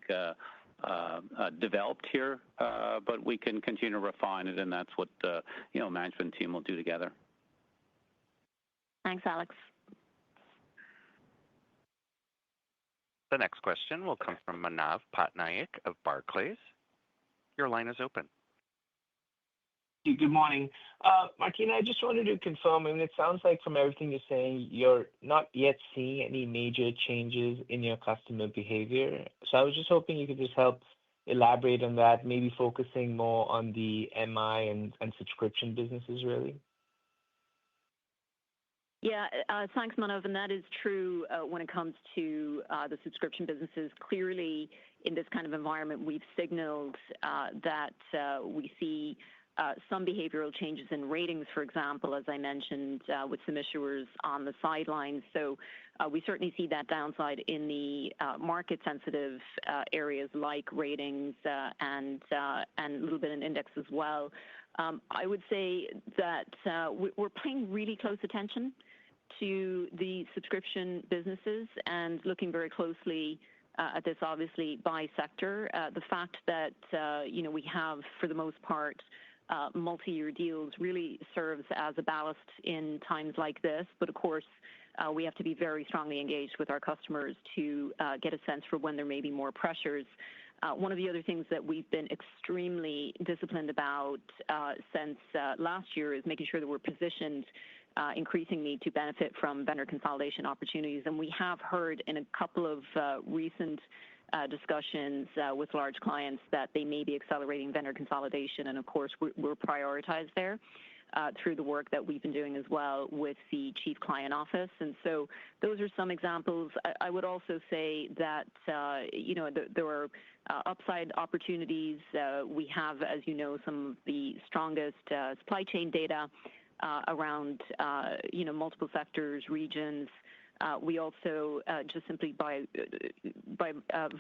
developed here, but we can continue to refine it, and that's what management team will do together. Thanks, Alex. The next question will come from Manav Patnaik of Barclays. Your line is open. Good morning. Martina, I just wanted to confirm, it sounds like from everything you're saying, you're not yet seeing any major changes in your customer behavior. So I was just hoping you could just help elaborate on that, maybe focusing more on the MI and subscription businesses, really. Yeah, thanks, Manav, and that is true when it comes to the subscription businesses. Clearly, in this kind of environment, we've signaled that we see some behavioral changes in ratings, for example, as I mentioned, with some issuers on the sidelines. So we certainly see that downside in the market-sensitive areas like ratings and a little bit in index as well. I would say that we're paying really close attention to the subscription businesses and looking very closely at this, obviously, by sector. The fact that, we have, for the most part, multi-year deals really serves as a ballast in times like this. But of course, we have to be very strongly engaged with our customers to get a sense for when there may be more pressures. One of the other things that we've been extremely disciplined about since last year is making sure that we're positioned increasingly to benefit from vendor consolidation opportunities. And we have heard in a couple of recent discussions with large clients that they may be accelerating vendor consolidation. And of course, we're prioritized there through the work that we've been doing as well with the Chief Client Office. And so those are some examples. I would also say that, there are upside opportunities. We have, as you know, some of the strongest supply chain data around, multiple sectors, regions. We also, just simply by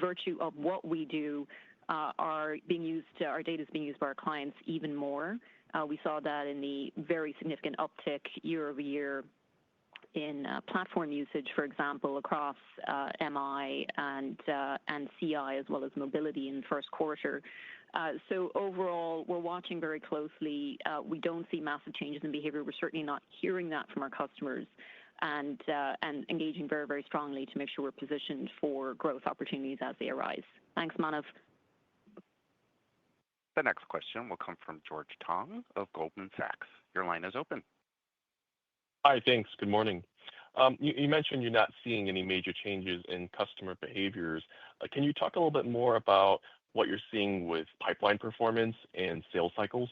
virtue of what we do, our data is being used by our clients even more. We saw that in the very significant uptick year over year in platform usage, for example, across MI and CI, as well as mobility in the first quarter. So overall, we're watching very closely. We don't see massive changes in behavior. We're certainly not hearing that from our customers, and engaging very, very strongly to make sure we're positioned for growth opportunities as they arise. Thanks, Manav. The next question will come from George Tong of Goldman Sachs. Your line is open. Hi, thanks. Good morning. You mentioned you're not seeing any major changes in customer behaviors. Can you talk a little bit more about what you're seeing with pipeline performance and sales cycles?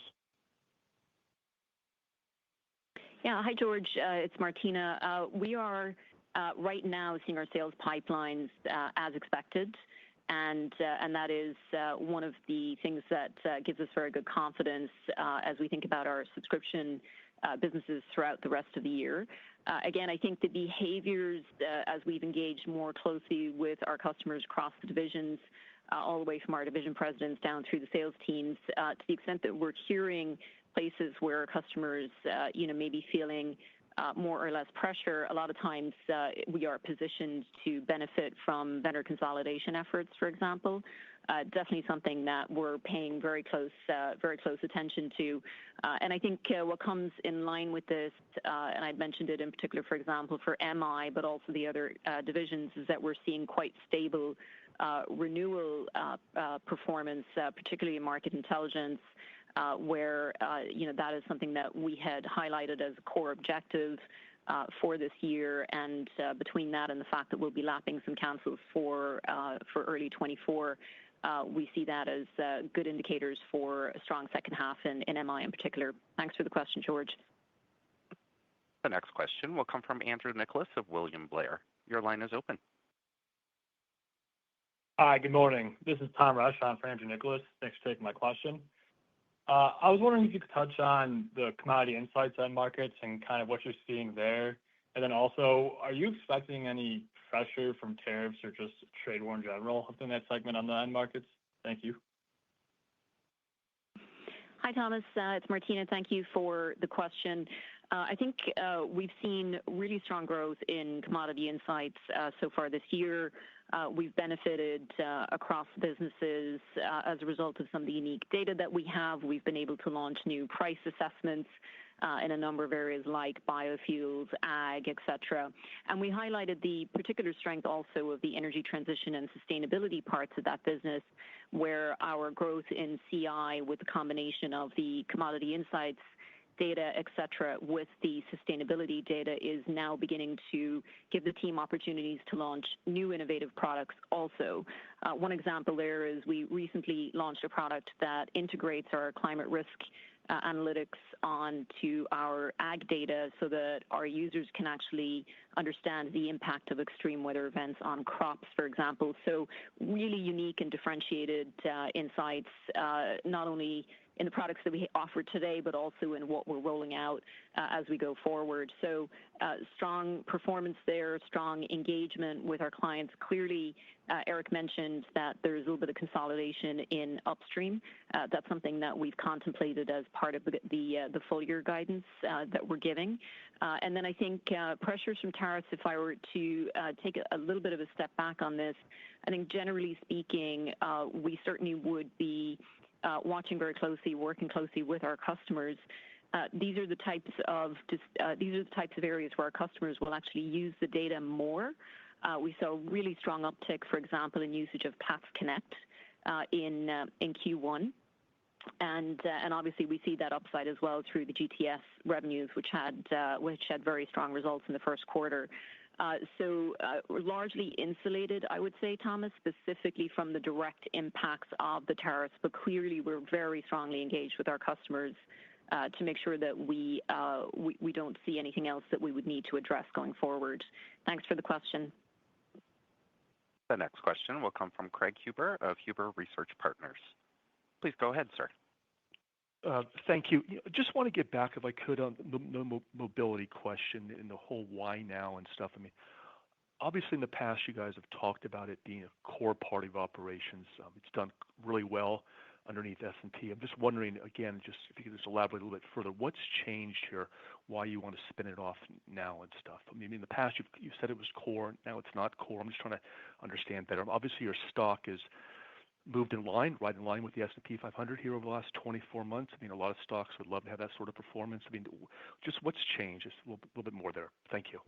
Yeah. Hi, George. It's Martina. We are right now seeing our sales pipelines as expected. And that is one of the things that gives us very good confidence as we think about our subscription businesses throughout the rest of the year. Again, I think the behaviors as we've engaged more closely with our customers across the divisions, all the way from our division presidents down through the sales teams, to the extent that we're hearing places where customers may be feeling more or less pressure, a lot of times we are positioned to benefit from vendor consolidation efforts, for example. Definitely something that we're paying very close attention to. And I think what comes in line with this, and I'd mentioned it in particular, for example, for MI, but also the other divisions, is that we're seeing quite stable renewal performance, particularly in market intelligence, where that is something that we had highlighted as a core objective for this year. And between that and the fact that we'll be lapping some cancels for early 24, we see that as good indicators for a strong second half in MI in particular. Thanks for the question, George. The next question will come from Andrew Nicholas of William Blair. Your line is open. Hi, good morning. This is Tom Rush on for Andrew Nicholas. Thanks for taking my question. I was wondering if you could touch on the commodity insights end markets and kind of what you're seeing there. And then also, are you expecting any pressure from tariffs or just trade war in general within that segment on the end markets? Thank you. Hi, Thomas. It's Martina. Thank you for the question. I think we've seen really strong growth in commodity insights so far this year. We've benefited across businesses as a result of some of the unique data that we have. We've been able to launch new price assessments in a number of areas like biofuels, ag, et cetera. And we highlighted the particular strength also of the energy transition and sustainability parts of that business, where our growth in CI with the combination of the commodity insights data, et cetera, with the sustainability data is now beginning to give the team opportunities to launch new innovative products also. One example there is we recently launched a product that integrates our climate risk analytics onto our ag data so that our users can actually understand the impact of extreme weather events on crops, for example. So really unique and differentiated insights, not only in the products that we offer today, but also in what we're rolling out as we go forward. So strong performance there, strong engagement with our clients. Clearly, Eric mentioned that there's a little bit of consolidation in upstream. That's something that we've contemplated as part of the full year guidance that we're giving. And then I think pressures from tariffs, if I were to take a little bit of a step back on this, I think generally speaking, we certainly would be watching very closely, working closely with our customers. These are the types of areas where our customers will actually use the data more. We saw really strong uptick, for example, in usage of Platts Connect in Q1. And obviously, we see that upside as well through the GTS revenues, which had very strong results in the first quarter. So we're largely insulated, I would say, Thomas, specifically from the direct impacts of the tariffs. But clearly, we're very strongly engaged with our customers to make sure that we don't see anything else that we would need to address going forward. Thanks for the question. The next question will come from Craig Huber of Huber Research Partners. Please go ahead, sir. Thank you. Just want to get back, if I could, on the mobility question and the whole why now and stuff. I mean, obviously, in the past, you guys have talked about it being a core part of operations. It's done really well underneath S&P. I'm just wondering, again, just if you could just elaborate a little bit further, what's changed here, why you want to spin it off now and stuff? I mean, in the past, you said it was core. Now it's not core. I'm just trying to understand better. Obviously, your stock is moved right in line with the S&P 500 here over the last 24 months. I mean, a lot of stocks would love to have that sort of performance. I mean, just what's changed? Just a little bit more there. Thank you.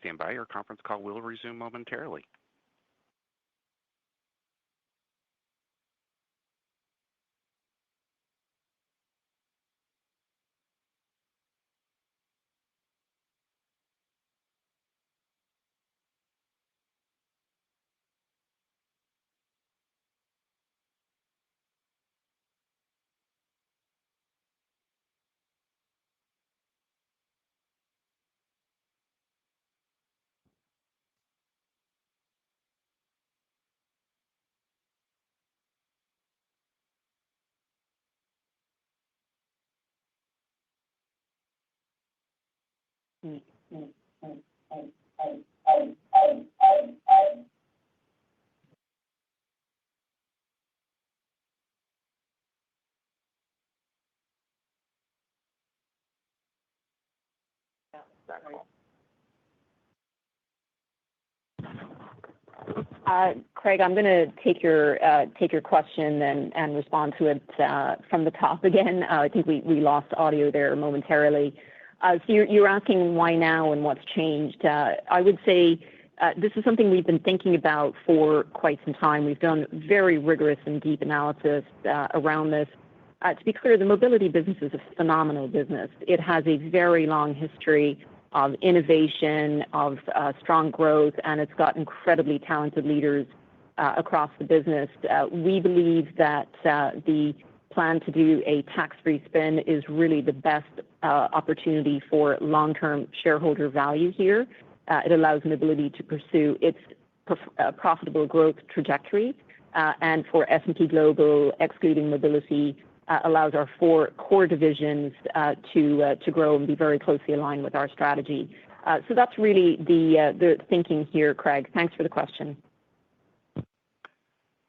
stand by. Your conference call will resume momentarily. Craig, I'm going to take your question and respond to it from the top again. I think we lost audio there momentarily. So you're asking why now and what's changed. I would say this is something we've been thinking about for quite some time. We've done very rigorous and deep analysis around this. To be clear, the mobility business is a phenomenal business. It has a very long history of innovation, of strong growth, and it's got incredibly talented leaders across the business. We believe that the plan to do a tax-free spin is really the best opportunity for long-term shareholder value here. It allows mobility to pursue its profitable growth trajectory, and for S&P Global, excluding mobility, allows our four core divisions to grow and be very closely aligned with our strategy. So that's really the thinking here, Craig. Thanks for the question.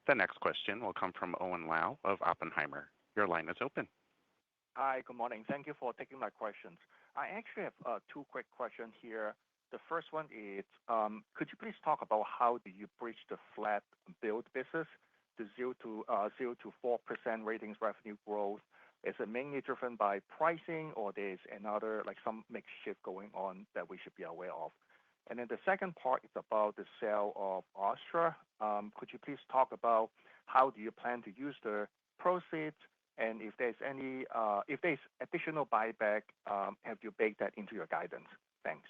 The next question will come from Owen Lau of Oppenheimer. Your line is open. Hi, good morning. Thank you for taking my questions. I actually have two quick questions here. The first one is, could you please talk about how do you bridge the flat build business to 0 to 4% ratings revenue growth? Is it mainly driven by pricing, or there's another, like some mix shift going on that we should be aware of? And then the second part is about the sale of Astra. Could you please talk about how do you plan to use the proceeds, and if there's additional buyback, have you baked that into your guidance? Thanks.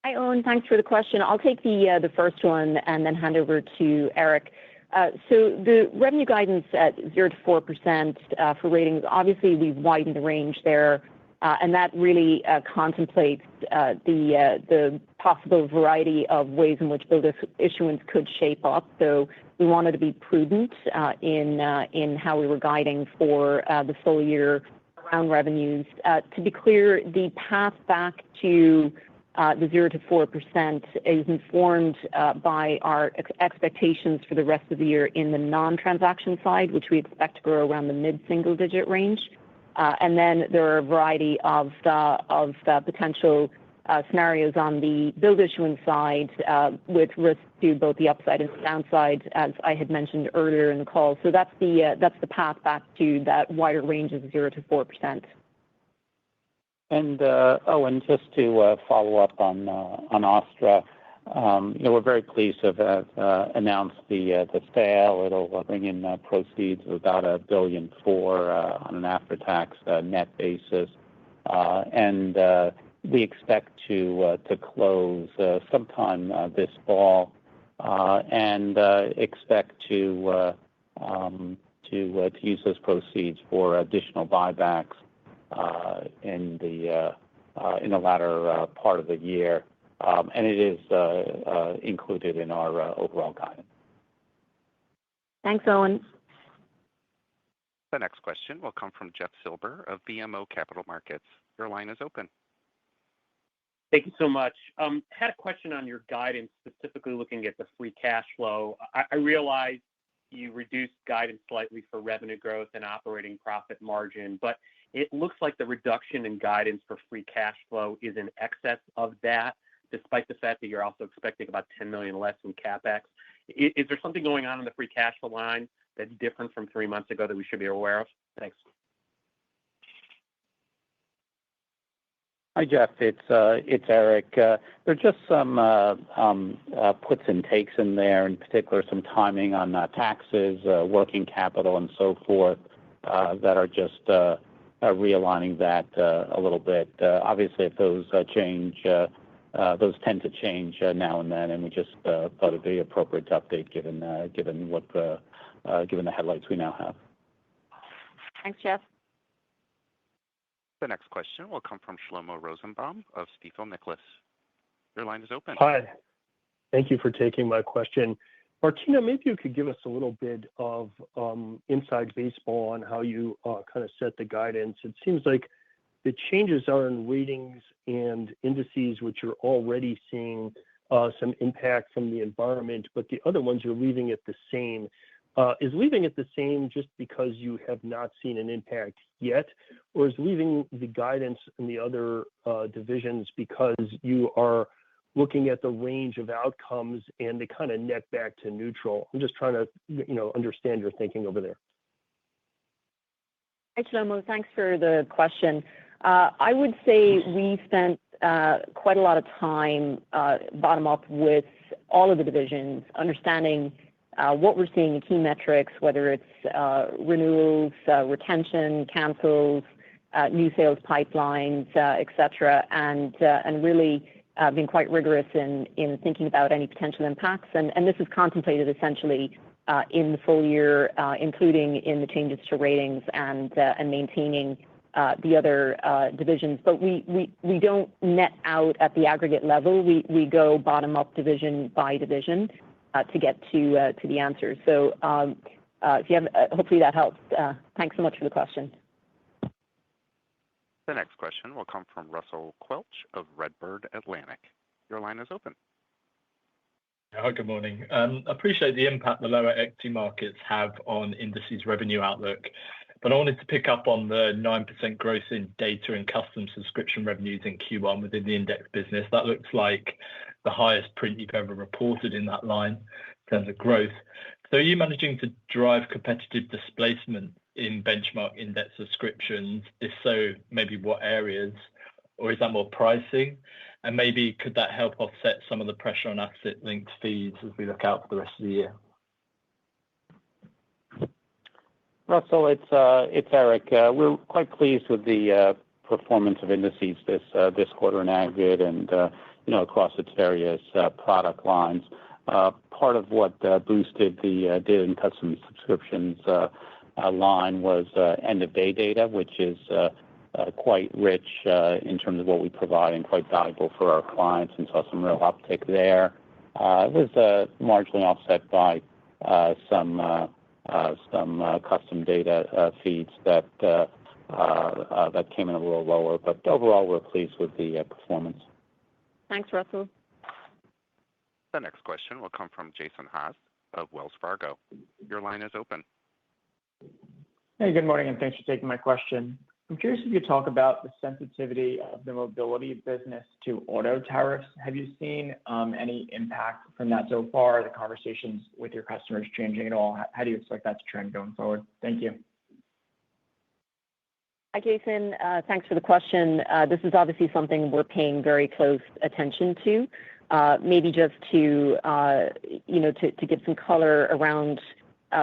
Hi, Owen. Thanks for the question. I'll take the first one and then hand over to Eric. So the revenue guidance at 0 to 4% for ratings, obviously we've widened the range there, and that really contemplates the possible variety of ways in which build issuance could shape up. So we wanted to be prudent in how we were guiding for the full year around revenues. To be clear, the path back to the 0 to 4% is informed by our expectations for the rest of the year in the non-transaction side, which we expect to grow around the mid-single digit range. And then there are a variety of potential scenarios on the build issuance side with risk to both the upside and the downside, as I had mentioned earlier in the call. So that's the path back to that wider range of 0 to 4%. And Owen, just to follow up on Astra, we're very pleased to have announced the sale. It'll bring in proceeds of about $1.4 billion on an after-tax net basis, and we expect to close sometime this fall, and expect to use those proceeds for additional buybacks in the latter part of the year, and it is included in our overall guidance. Thanks, Owen. The next question will come from Jeff Silber of BMO Capital Markets. Your line is open. Thank you so much. Had a question on your guidance, specifically looking at the free cash flow. I realize you reduced guidance slightly for revenue growth and operating profit margin, but it looks like the reduction in guidance for free cash flow is in excess of that, despite the fact that you're also expecting about $10 million less in CapEx. Is there something going on in the free cash flow line that's different from 3 months ago that we should be aware of? Thanks. Hi, Jeff. It's Eric. There are just some puts and takes in there, in particular some timing on taxes, working capital, and so forth that are just realigning that a little bit. Obviously, if those change, those tend to change now and then, and we just thought it'd be appropriate to update given the headlights we now have. Thanks, Jeff. The next question will come from Shlomo Rosenbaum of Stifel Nicolaus. Your line is open. Hi. Thank you for taking my question. Martina, maybe you could give us a little bit of inside baseball on how you kind of set the guidance. It seems like the changes are in ratings and indices, which are already seeing some impact from the environment, but the other ones you're leaving it the same. Is leaving it the same just because you have not seen an impact yet, or is leaving the guidance in the other divisions because you are looking at the range of outcomes and they kind of net back to neutral? I'm just trying to, understand your thinking over there. Hi, Shlomo. Thanks for the question. I would say we spent quite a lot of time bottom up with all of the divisions, understanding what we're seeing in key metrics, whether it's renewals, retention, cancels, new sales pipelines, et cetera, and really being quite rigorous in thinking about any potential impacts. And this is contemplated essentially in the full year, including in the changes to ratings and maintaining the other divisions. But we don't net out at the aggregate level. We go bottom up division by division to get to the answer. So if you have, hopefully that helps. Thanks so much for the question. The next question will come from Russell Quelch of Redbird Atlantic. Your line is open. Hi, good morning. Appreciate the impact the lower equity markets have on indices revenue outlook, but I wanted to pick up on the 9% growth in data and custom subscription revenues in Q1 within the index business. That looks like the highest print you've ever reported in that line in terms of growth. So are you managing to drive competitive displacement in benchmark index subscriptions? If so, maybe what areas? Or is that more pricing? And maybe could that help offset some of the pressure on asset-linked fees as we look out for the rest of the year? Russell, it's Eric. We're quite pleased with the performance of indices this quarter in aggregate and across its various product lines. Part of what boosted the data and custom subscriptions line was end-of-day data, which is quite rich in terms of what we provide and quite valuable for our clients, and saw some real uptick there. It was marginally offset by some custom data feeds that came in a little lower. But overall, we're pleased with the performance. Thanks, Russell. The next question will come from Jason Haas of Wells Fargo. Your line is open. Hey, good morning, and thanks for taking my question. I'm curious if you could talk about the sensitivity of the mobility business to auto tariffs. Have you seen any impact from that so far? Are the conversations with your customers changing at all? How do you expect that to trend going forward? Thank you. Hi, Jason. Thanks for the question. This is obviously something we're paying very close attention to. Maybe just to give some color around,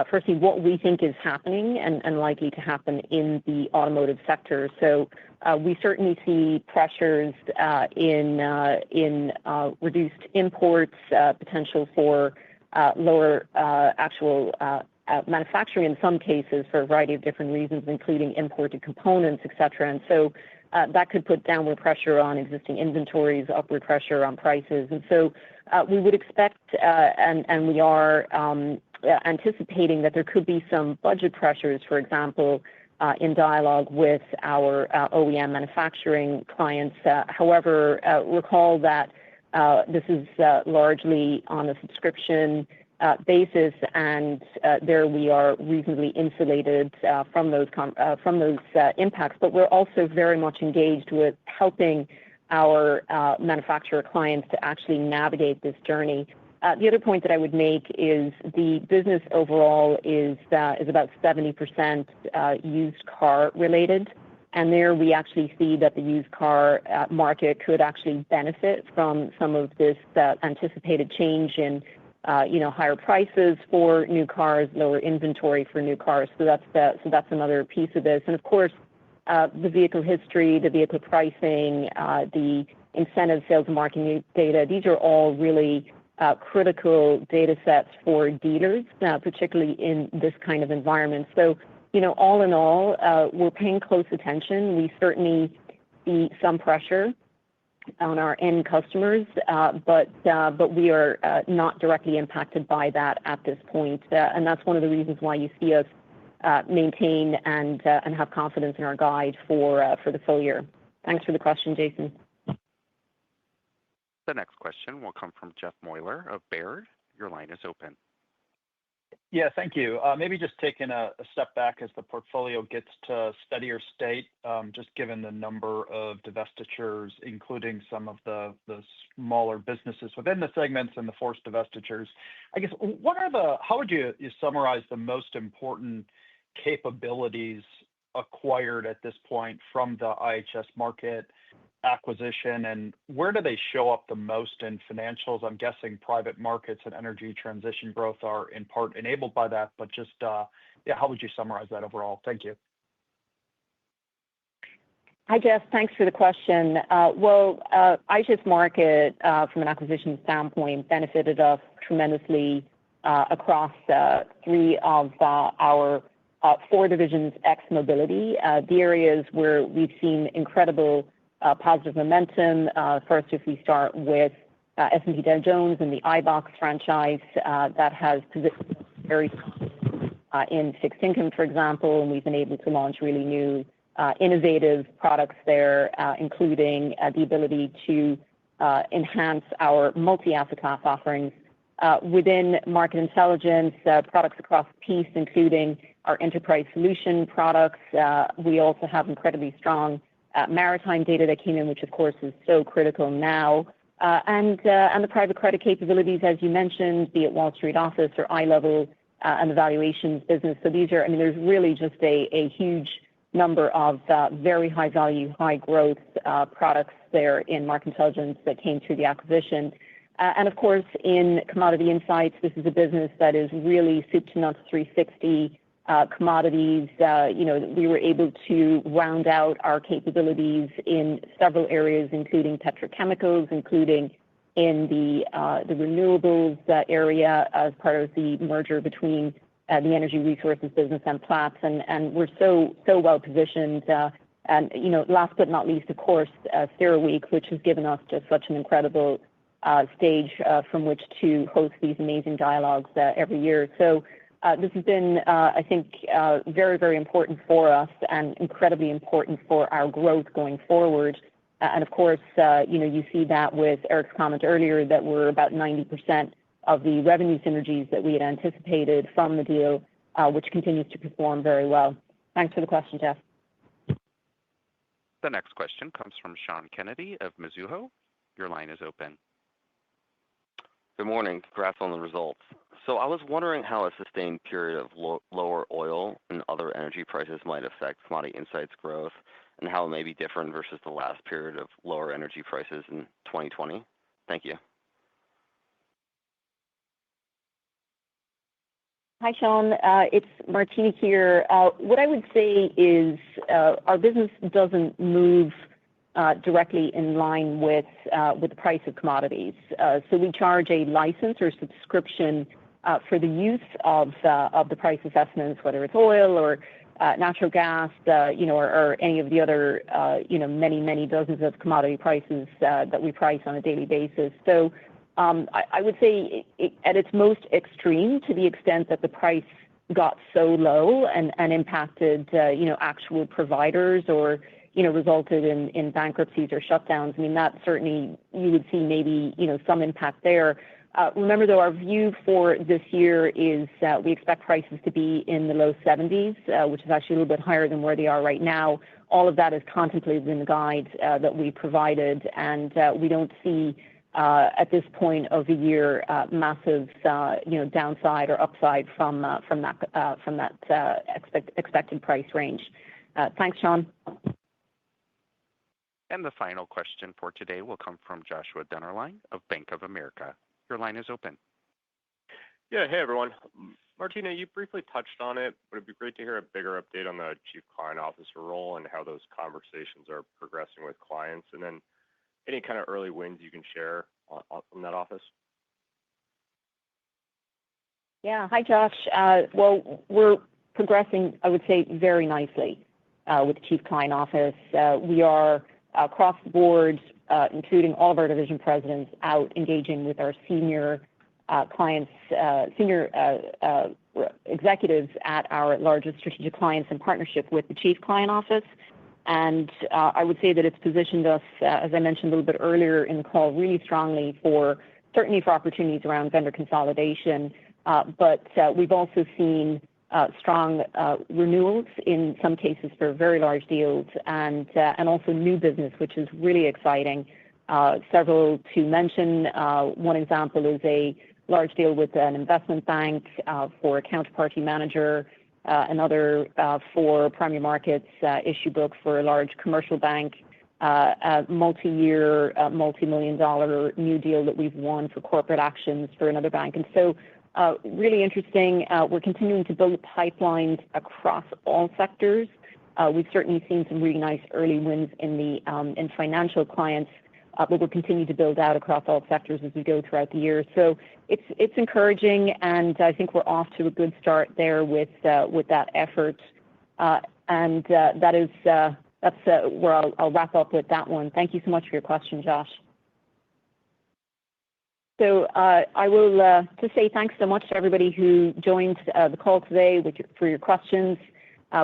firstly, what we think is happening and likely to happen in the automotive sector. So we certainly see pressures in reduced imports, potential for lower actual manufacturing in some cases for a variety of different reasons, including imported components, et cetera. And so that could put downward pressure on existing inventories, upward pressure on prices. And so we would expect, and we are anticipating that there could be some budget pressures, for example, in dialogue with our OEM manufacturing clients. However, recall that this is largely on a subscription basis, and there we are reasonably insulated from those impacts. But we're also very much engaged with helping our manufacturer clients to actually navigate this journey. The other point that I would make is the business overall is about 70% used car related. And there we actually see that the used car market could actually benefit from some of this anticipated change in higher prices for new cars, lower inventory for new cars. So that's another piece of this. And of course, the vehicle history, the vehicle pricing, the incentive sales and marketing data, these are all really critical data sets for dealers, particularly in this kind of environment. So, all in all, we're paying close attention. We certainly see some pressure on our end customers, but we are not directly impacted by that at this point. And that's one of the reasons why you see us maintain and have confidence in our guide for the full year. Thanks for the question, Jason. The next question will come from Jeff Meuler of Baird. Your line is open. Yeah, thank you. Maybe just taking a step back as the portfolio gets to steadier state, just given the number of divestitures, including some of the smaller businesses within the segments and the forced divestitures. I guess, how would you summarize the most important capabilities acquired at this point from the IHS Markit acquisition, and where do they show up the most in financials? I'm guessing private markets and energy transition growth are in part enabled by that, but just, how would you summarize that overall? Thank you. Hi, Jeff. Thanks for the question. IHS Markit, from an acquisition standpoint, benefited us tremendously across three of our four divisions ex mobility, the areas where we've seen incredible positive momentum. First, if we start with S&P Dow Jones and the iBoxx franchise, that has positioned very in fixed income, for example, and we've been able to launch really new innovative products there, including the ability to enhance our multi-asset class offerings. Within market intelligence, products across the piece, including our enterprise solution products. We also have incredibly strong maritime data that came in, which of course is so critical now. And the private credit capabilities, as you mentioned, be it Wall Street Office or iLevel and the valuations business. So these are, there's really just a huge number of very high value, high growth products there in market intelligence that came through the acquisition. And of course, in Commodity Insights, this is a business that is really soup to nuts 360 commodities. We were able to round out our capabilities in several areas, including petrochemicals, including in the renewables area as part of the merger between the energy resources business and Platts. And we're so well positioned. And last but not least, of course, CERAWeek, which has given us just such an incredible stage from which to host these amazing dialogues every year. So this has been, I think, very, very important for us and incredibly important for our growth going forward. And of course, you see that with Eric's comment earlier that we're about 90% of the revenue synergies that we had anticipated from the deal, which continues to perform very well. Thanks for the question, Jeff. The next question comes from Sean Kennedy of Mizuho. Your line is open. Good morning. Congrats on the results. So I was wondering how a sustained period of lower oil and other energy prices might affect Commodity Insights growth and how it may be different versus the last period of lower energy prices in 2020. Thank you. Hi, Sean. It's Martina here. What I would say is our business doesn't move directly in line with the price of commodities. So we charge a license or subscription for the use of the price assessments, whether it's oil or natural gas, or any of the other, many dozens of commodity prices that we price on a daily basis. So I would say at its most extreme, to the extent that the price got so low and impacted, actual providers or resulted in bankruptcies or shutdowns. That certainly you would see maybe, some impact there. Remember, though, our view for this year is we expect prices to be in the low 70s, which is actually a little bit higher than where they are right now. All of that is contemplated in the guide that we provided, and we don't see at this point of the year massive, downside or upside from that expected price range. Thanks, Sean. And the final question for today will come from Joshua Dennerlein of Bank of America. Your line is open. Yeah, hey everyone. Martina, you briefly touched on it, but it'd be great to hear a bigger update on the Chief Client Officer role and how those conversations are progressing with clients, and then any kind of early wins you can share on that office. Yeah, hi Josh. Well, we're progressing, I would say, very nicely with the Chief Client Office. We are across the board, including all of our division presidents, out engaging with our senior clients, senior executives at our largest strategic clients in partnership with the Chief Client Office. And I would say that it's positioned us, as I mentioned a little bit earlier in the call, really strongly certainly for opportunities around vendor consolidation. But we've also seen strong renewals in some cases for very large deals and also new business, which is really exciting. Several to mention. One example is a large deal with an investment bank for a counterparty manager, another for primary markets issue book for a large commercial bank, a multi-year, multi-million-dollar new deal that we've won for corporate actions for another bank. And so really interesting. We're continuing to build pipelines across all sectors. We've certainly seen some really nice early wins in financial clients, but we'll continue to build out across all sectors as we go throughout the year. So it's encouraging, and I think we're off to a good start there with that effort. And that's where I'll wrap up with that one. Thank you so much for your question, Josh. So I will just say thanks so much to everybody who joined the call today for your questions.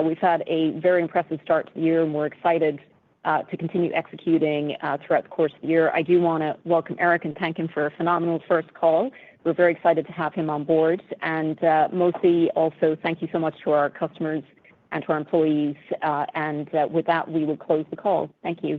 We've had a very impressive start to the year, and we're excited to continue executing throughout the course of the year. I do want to welcome Eric and thank him for a phenomenal first call. We're very excited to have him on board. And mostly also thank you so much to our customers and to our employees. And with that, we will close the call. Thank you.